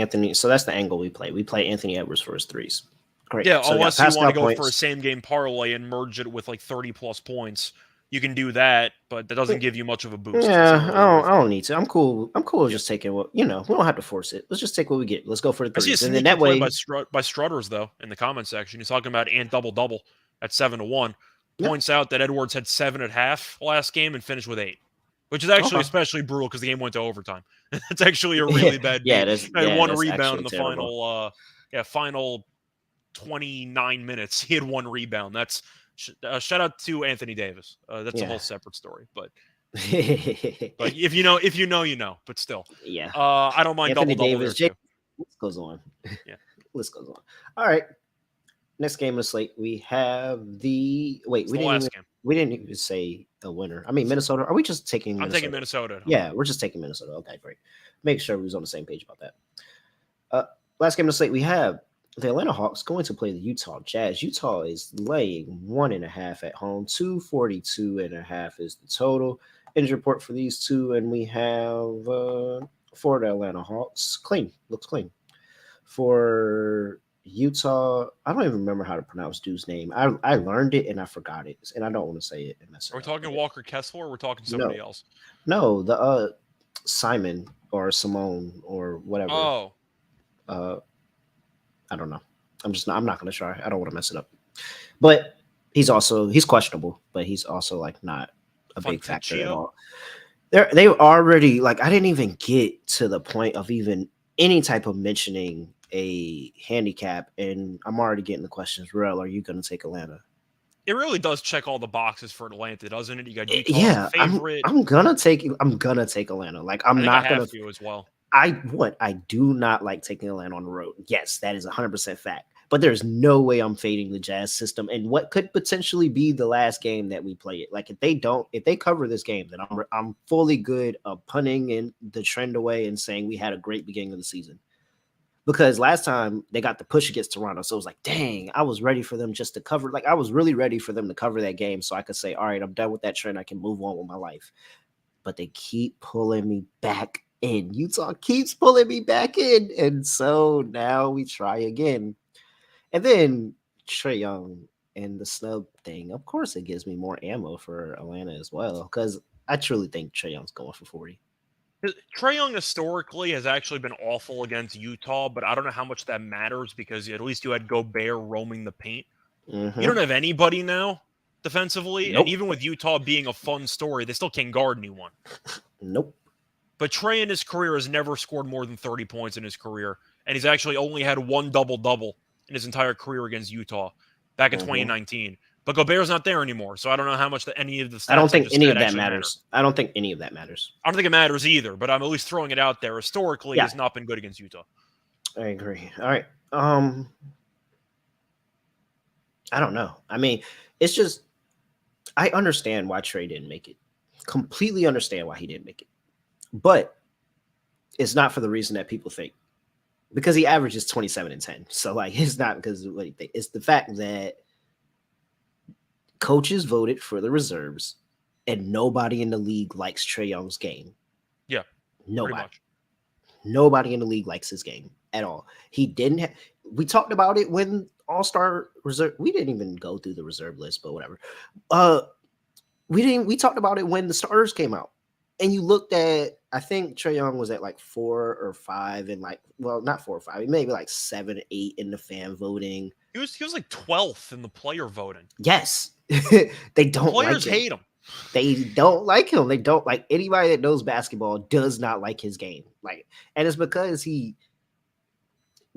angle we play. We play Anthony Edwards for his threes. Great. Yeah, unless you want to go for a same game parlay and merge it with like 30 plus points. You can do that, but that doesn't give you much of a boost. Yeah, I don't need to. I'm cool. Just taking what, we don't have to force it. Let's just take what we get. Let's go for the threes. And then that way by Strutters, though, in the comment section, he's talking about Ant double at 7-1. Points out that Edwards had 7 at half last game and finished with 8, which is actually especially brutal because the game went to overtime. It's actually a really bad game. Had 1 rebound in the final 29 minutes. He had 1 rebound. That's shout out to Anthony Davis. That's a whole separate story, but if you know, you know. But still, I don't mind Anthony double there too. List goes on. List goes on. All right. Next game of the slate, we have we didn't even say a winner. I mean, Minnesota. Are we just taking Minnesota? I'm taking Minnesota. Yeah, we're just taking Minnesota. Okay, great. Make sure we was on the same page about that. Last game of the slate, we have the Atlanta Hawks going to play the Utah Jazz. Utah is laying 1.5 at home. 242.5 is the total. Injury report for these two, and we have for the Atlanta Hawks, looks clean. For Utah. I don't even remember how to pronounce dude's name. I learned it and I forgot it, and I don't want to say it and mess Are it we up. talking But Walker Kessler or we're talking somebody no, else? no, the Simon or Simone or whatever. Oh, Uh, I don't know. I'm not gonna try. I don't want to mess it up. But he's questionable, but he's also like not a big factor at Fontecchio? all. They already like I didn't even get to the point of even any type of mentioning a handicap, and I'm already getting the questions. Real, are you going to take Atlanta? It really does check all the boxes for Atlanta, doesn't it? You got Utah as a Yeah, favorite. I'm gonna take Atlanta. Like I I'm think I not gonna. have to as well. I do not like taking Atlanta on the road. Yes, that is 100% fact. But there's no way I'm fading the Jazz system and what could potentially be the last game that we play it. Like if they cover this game, then I'm fully good of punting in the trend away and saying we had a great beginning of the season. Because last time they got the push against Toronto, so it was like, dang, I was ready for them just to cover. Like I was really ready for them to cover that game, so I could say, all right, I'm done with that trend. I can move on with my life. But they keep pulling me back in. Utah keeps pulling me back in. And so now we try again. And then Trey Young and the snub thing, of course, it gives me more ammo for Atlanta as well. Because I truly think Trey Young's going for 40. Trae Young historically has actually been awful against Utah, but I don't know how much that matters because at least you had Gobert roaming the paint. You don't Mm-hmm. have anybody now defensively, and Nope. even with Utah being a fun story, they still can't guard anyone. Nope. But Trey in his career has never scored more than 30 points in his career, and he's actually only had one double-double in his entire career against Utah back in Mm-hmm. 2019. But Gobert's not there anymore, so I don't know how much any of the I don't stats I think just any said of that actually matter. matters. I don't think any of that matters. I don't think it matters either, but I'm at least throwing it out there. Historically, Yeah, has not been good against Utah. I agree. All right. I don't know. I mean, it's just I understand why Trey didn't make it. Completely understand why he didn't make it. But it's not for the reason that people think. Because he averages 27 and 10. So like it's not because of what he think. It's the fact that coaches voted for the reserves and nobody in the league likes Trey Young's game. Yeah, pretty Nobody. much. Nobody in the league likes his game at all. He didn't we talked about it when All-Star reserve we didn't even go through the reserve list, but whatever. Uh we talked about it when the starters came out. And you looked at I think Trey Young was at like 4 or 5 and like well not 4 or 5, maybe like 7, 8 in the fan voting. He was like 12th in the player voting. Yes. They don't like Players him. hate him. They don't like him. They don't like anybody that knows basketball does not like his game. Like, and it's because he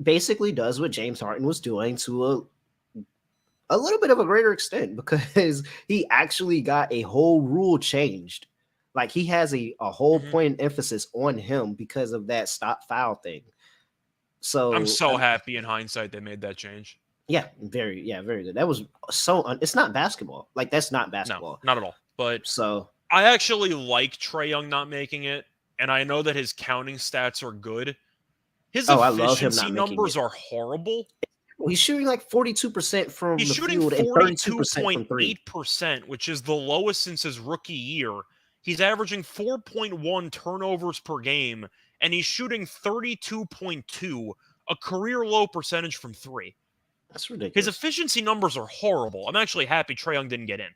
basically does what James Harden was doing to a little bit of a greater extent because he actually got a whole rule changed. Like he has a whole Mhm. point of emphasis on him because of that stop foul thing. I'm So so happy in hindsight they made that change. yeah, very good. That was it's not basketball. Like that's not No, basketball. not at all. But So I actually like Trey Young not making it, and I know that his counting stats are good. His oh, I love him efficiency not making numbers it. are horrible. He's shooting like 42% from He's the shooting field and 32% from three. 42.8%, which is the lowest since his rookie year. He's averaging 4.1 turnovers per game, and he's shooting 32.2, a career low percentage from three. That's His ridiculous. efficiency numbers are horrible. I'm actually happy Trae Young didn't get in.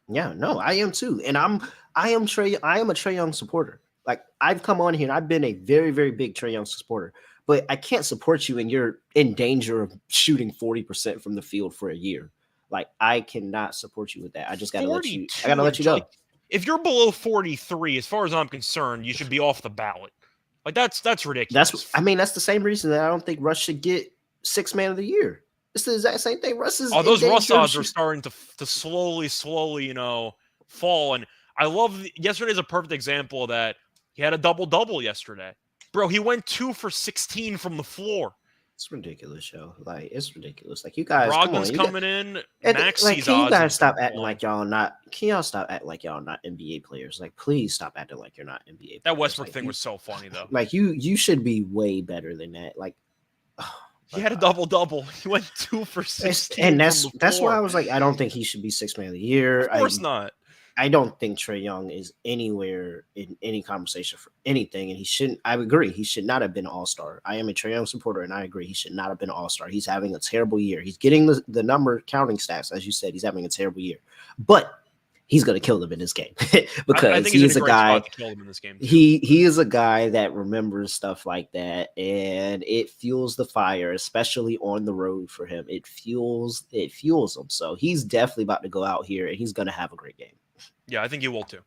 Yeah, no, I am too. And I am a Trey Young supporter. Like I've come on here and I've been a very big Trey Young supporter. But I can't support you and you're in danger of shooting 40% from the field for a year. Like I cannot support you with that. I gotta 42 let and you like go. if you're below 43, as far as I'm concerned, you should be off the ballot. Like that's ridiculous. That's the same reason that I don't think Russ should get 6 man of the year. It's the exact same thing. Russ is Oh, in those Russ danger of odds are shooting. starting to slowly, fall. And I love yesterday's a perfect example of that. He had a double yesterday, bro. He went 2 for 16 from the floor. It's ridiculous, yo. Like it's ridiculous. Like you guys, come on. Brogdon's coming in. Like, Maxi's can you odds guys have stop dropped acting one. like y'all not? Can y'all stop acting like y'all not NBA players? Like, please stop acting like you're not NBA That players. Westbrook thing was so funny though. Like you should be way better than that. Like, oh He my had a god. double. He went 2 for And 16 from that's the that's why floor. I was like, I don't think he should be 6 man of the year. Of course not. I don't think Trae Young is anywhere in any conversation for anything, and he shouldn't. I agree. He should not have been an all-star. I am a Trae Young supporter, and I agree. He should not have been an all-star. He's having a terrible year. He's getting the number counting stats, as you said. He's having a terrible year, but he's going to kill them in this game I because think he he's is in a a great guy. spot to kill him in this game. Too. He is a guy that remembers stuff like that, and it fuels the fire, especially on the road for him. It fuels him. So he's definitely about to go out here, and he's going to have a great game. Yeah, I think he will too.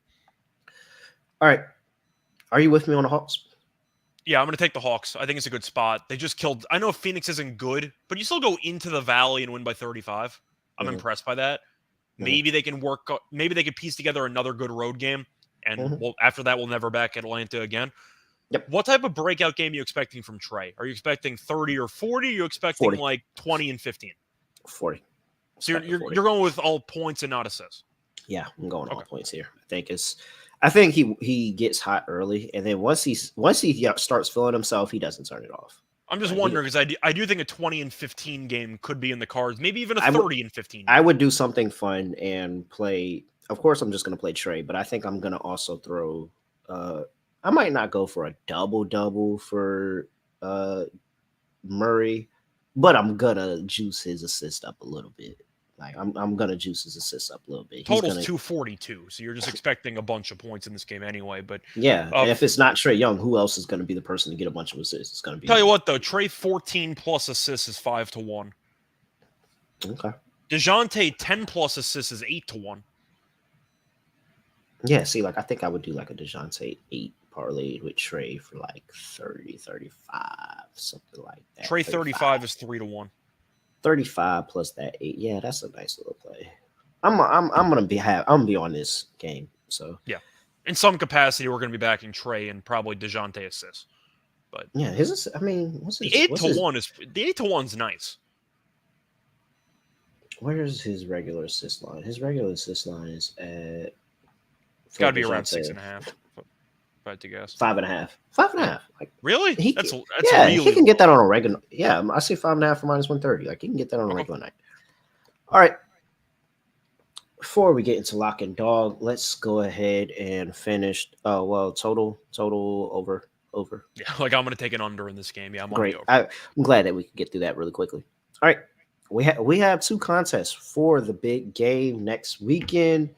All right, are you with me on the Hawks? Yeah, I'm going to take the Hawks. I think it's a good spot. They just killed. I know Phoenix isn't good, but you still go into the Valley and win by 35. I'm impressed by that. Maybe they can work. Maybe they could piece together another good road game, and after that, we'll never back Atlanta again. Yep. What type of breakout game are you expecting from Trae? Are you expecting 30 or 40? Are you expecting 40. like 20 and 15? 40. So you're going with all points and not assists. Yeah, I'm going all points here. I think he gets hot early, and then once he starts feeling himself, he doesn't turn it off. I'm just wondering because I do think a 20 and 15 game could be in the cards. Maybe even a 30 and 15. I would do something fun and play. Of course, I'm just going to play Trae, but I think I'm going to also throw. I might not go for a double for Murray, but I'm gonna juice his assist up a little bit. Like I'm gonna juice his assist up a little bit. Total's 242, so you're just expecting a bunch of points in this game anyway. But yeah, if it's not Trae Young, who else is going to be the person to get a bunch of assists? It's going to be. Tell you what though, Trae 14 plus assists is 5-1. Okay. DeJounte 10 plus assists is 8-1. Yeah, see, like I think I would do like a DeJounte 8 parlayed with Trae for like 30, 35, something like that. Trae 35 is 3-1. 35 plus that 8. Yeah, that's a nice little play. I'm gonna be on this game. So yeah, in some capacity, we're gonna be backing Trae and probably DeJounte assists. But yeah, what's his, the 8-1 is the 8-1's nice. Where's his regular assist line? His regular assist line is at. It's got to be around 6.5. If I had to guess. 5.5. 5.5. Like really? That's yeah. Really he can get that on a regular. Yeah, I say 5.5 for -130. Like he can get that on a regular night. All right. Before we get into lock and dog, let's go ahead and finish. Oh well, total over. Yeah, like I'm gonna take an under in this game. Yeah, I'm great. Over. I'm glad that we could get through that really quickly. All right, we have 2 contests for the big game next weekend.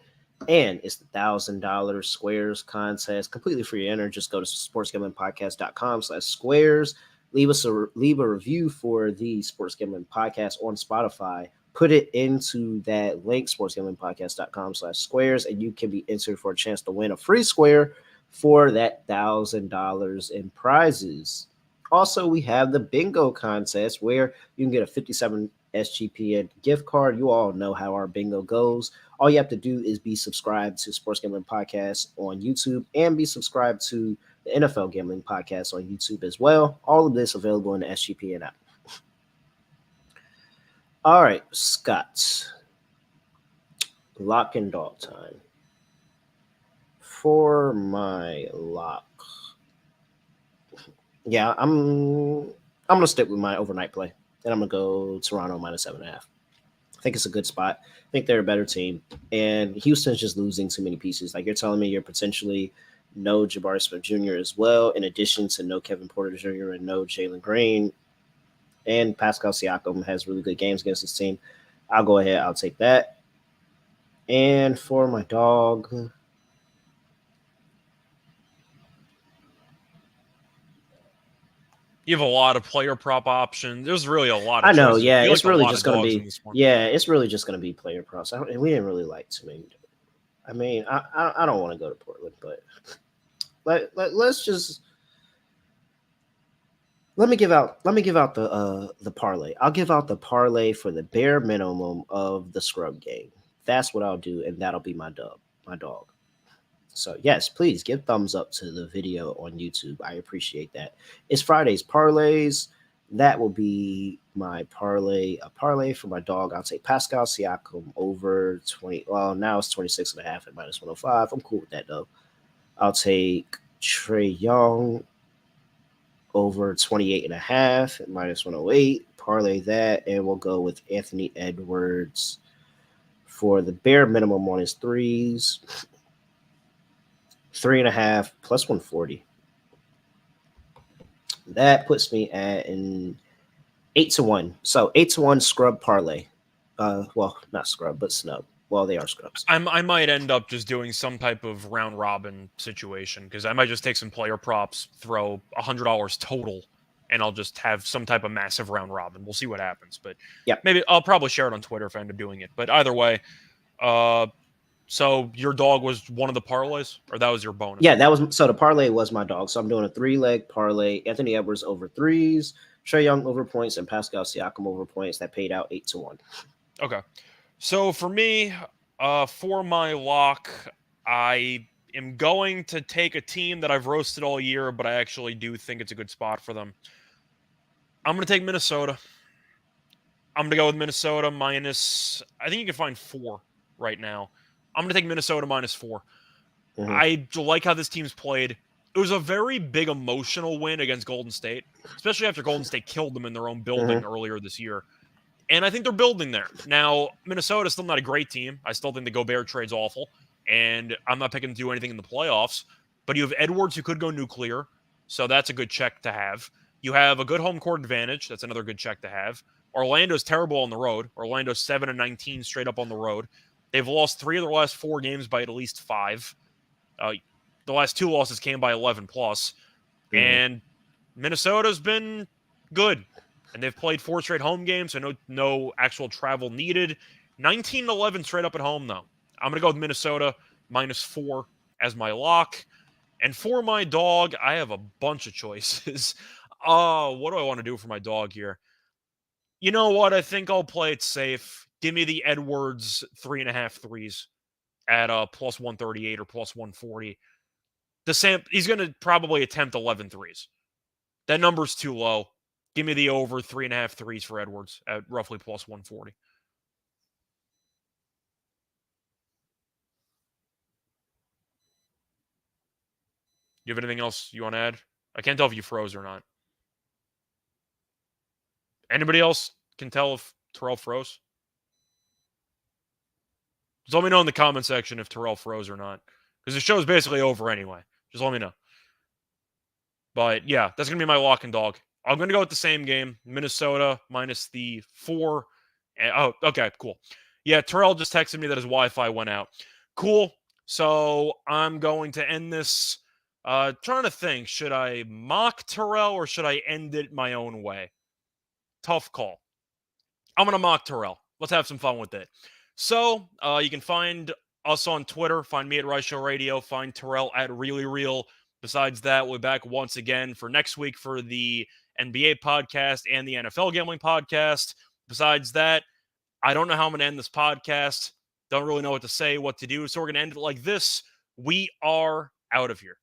And it's the $1,000 Squares contest, completely free to enter. Just go to sportsgamblingpodcast.com/squares. Leave a review for the Sports Gambling Podcast on Spotify. Put it into that link, sportsgamblingpodcast.com/squares, and you can be entered for a chance to win a free square for that $1,000 in prizes. Also, we have the bingo contest where you can get a 57 SGPN gift card. You all know how our bingo goes. All you have to do is be subscribed to Sports Gambling Podcast on YouTube and be subscribed to the NFL Gambling Podcast on YouTube as well. All of this available in the SGPN app. All right, Scott. Lock and dog time. For my lock. Yeah, I'm gonna stick with my overnight play. And I'm gonna go Toronto -7.5. I think it's a good spot. I think they're a better team. And Houston's just losing too many pieces. Like you're telling me you're potentially no Jabari Smith Jr. as well, in addition to no Kevin Porter Jr. and no Jalen Green. And Pascal Siakam has really good games against his team. I'll go ahead. I'll take that. And for my dog, you have a lot of player prop options. There's really a lot of I know, choices. yeah. It's like really just going to be it's really just going to be player props. And we didn't really like too many. I mean, I don't want to go to Portland, but let's just let me give out the parlay. I'll give out the parlay for the bare minimum of the scrub game. That's what I'll do, and that'll be my dog. So yes, please give thumbs up to the video on YouTube. I appreciate that. It's Friday's parlays. That will be my parlay. A parlay for my dog. I'll take Pascal Siakam over 20. Well, now it's 26.5 at -105. I'm cool with that though. I'll take Trae Young over 28.5 at -108. Parlay that, and we'll go with Anthony Edwards for the bare minimum on his threes. 3.5 plus 140. That puts me at an 8-1. So 8-1 scrub parlay. Well, not scrub, but snub. Well, they are scrubs. I might end up just doing some type of round robin situation because I might just take some player props, throw $100 total, and I'll just have some type of massive round robin. We'll see what happens, but Yep. maybe I'll probably share it on Twitter if I end up doing it. But either way, so your dog was one of the parlays, or that was your bonus? Yeah, that was so the parlay was my dog. So I'm doing a 3-leg parlay. Anthony Edwards over threes, Trae Young over points, and Pascal Siakam over points. That paid out 8-1. Okay. So for me, for my lock, I am going to take a team that I've roasted all year, but I actually do think it's a good spot for them. I'm going to take Minnesota. I'm going to go with Minnesota minus, I think you can find 4 right now. I'm going to take Minnesota minus 4. Mhm. I like how this team's played. It was a very big emotional win against Golden State, especially after Golden State killed them in their own building earlier this year. And I think they're building there. Now, Minnesota's still not a great team. I still think the Gobert trade's awful. And I'm not picking to do anything in the playoffs. But you have Edwards who could go nuclear. So that's a good check to have. You have a good home court advantage. That's another good check to have. Orlando's terrible on the road. Orlando's 7-19 straight up on the road. They've lost 3 of their last 4 games by at least 5. The last 2 losses came by 11 plus. And Minnesota's been good. And they've played 4 straight home games, so no actual travel needed. 19-11 straight up at home, though. I'm going to go with Minnesota minus 4 as my lock. And for my dog, I have a bunch of choices. What do I want to do for my dog here? You know what? I think I'll play it safe. Give me the Edwards 3.5 threes at plus 138 or plus 140. He's going to probably attempt 11 threes. That number's too low. Give me the over 3.5 threes for Edwards at roughly plus 140. You have anything else you want to add? I can't tell if you froze or not. Anybody else can tell if Terrell froze? Just let me know in the comment section if Terrell froze or not. Because the show's basically over anyway. Just let me know. But yeah, that's going to be my lock and dog. I'm going to go with the same game. Minnesota minus the 4. Oh, okay, cool. Yeah, Terrell just texted me that his Wi-Fi went out. Cool. So I'm going to end this. Trying to think, should I mock Terrell or should I end it my own way? Tough call. I'm going to mock Terrell. Let's have some fun with it. So you can find us on Twitter. Find me at Rice Show Radio. Find Terrell at Really Real. Besides that, we're back once again for next week for the NBA podcast and the NFL gambling podcast. Besides that, I don't know how I'm going to end this podcast. Don't really know what to say, what to do. So we're going to end it like this. We are out of here.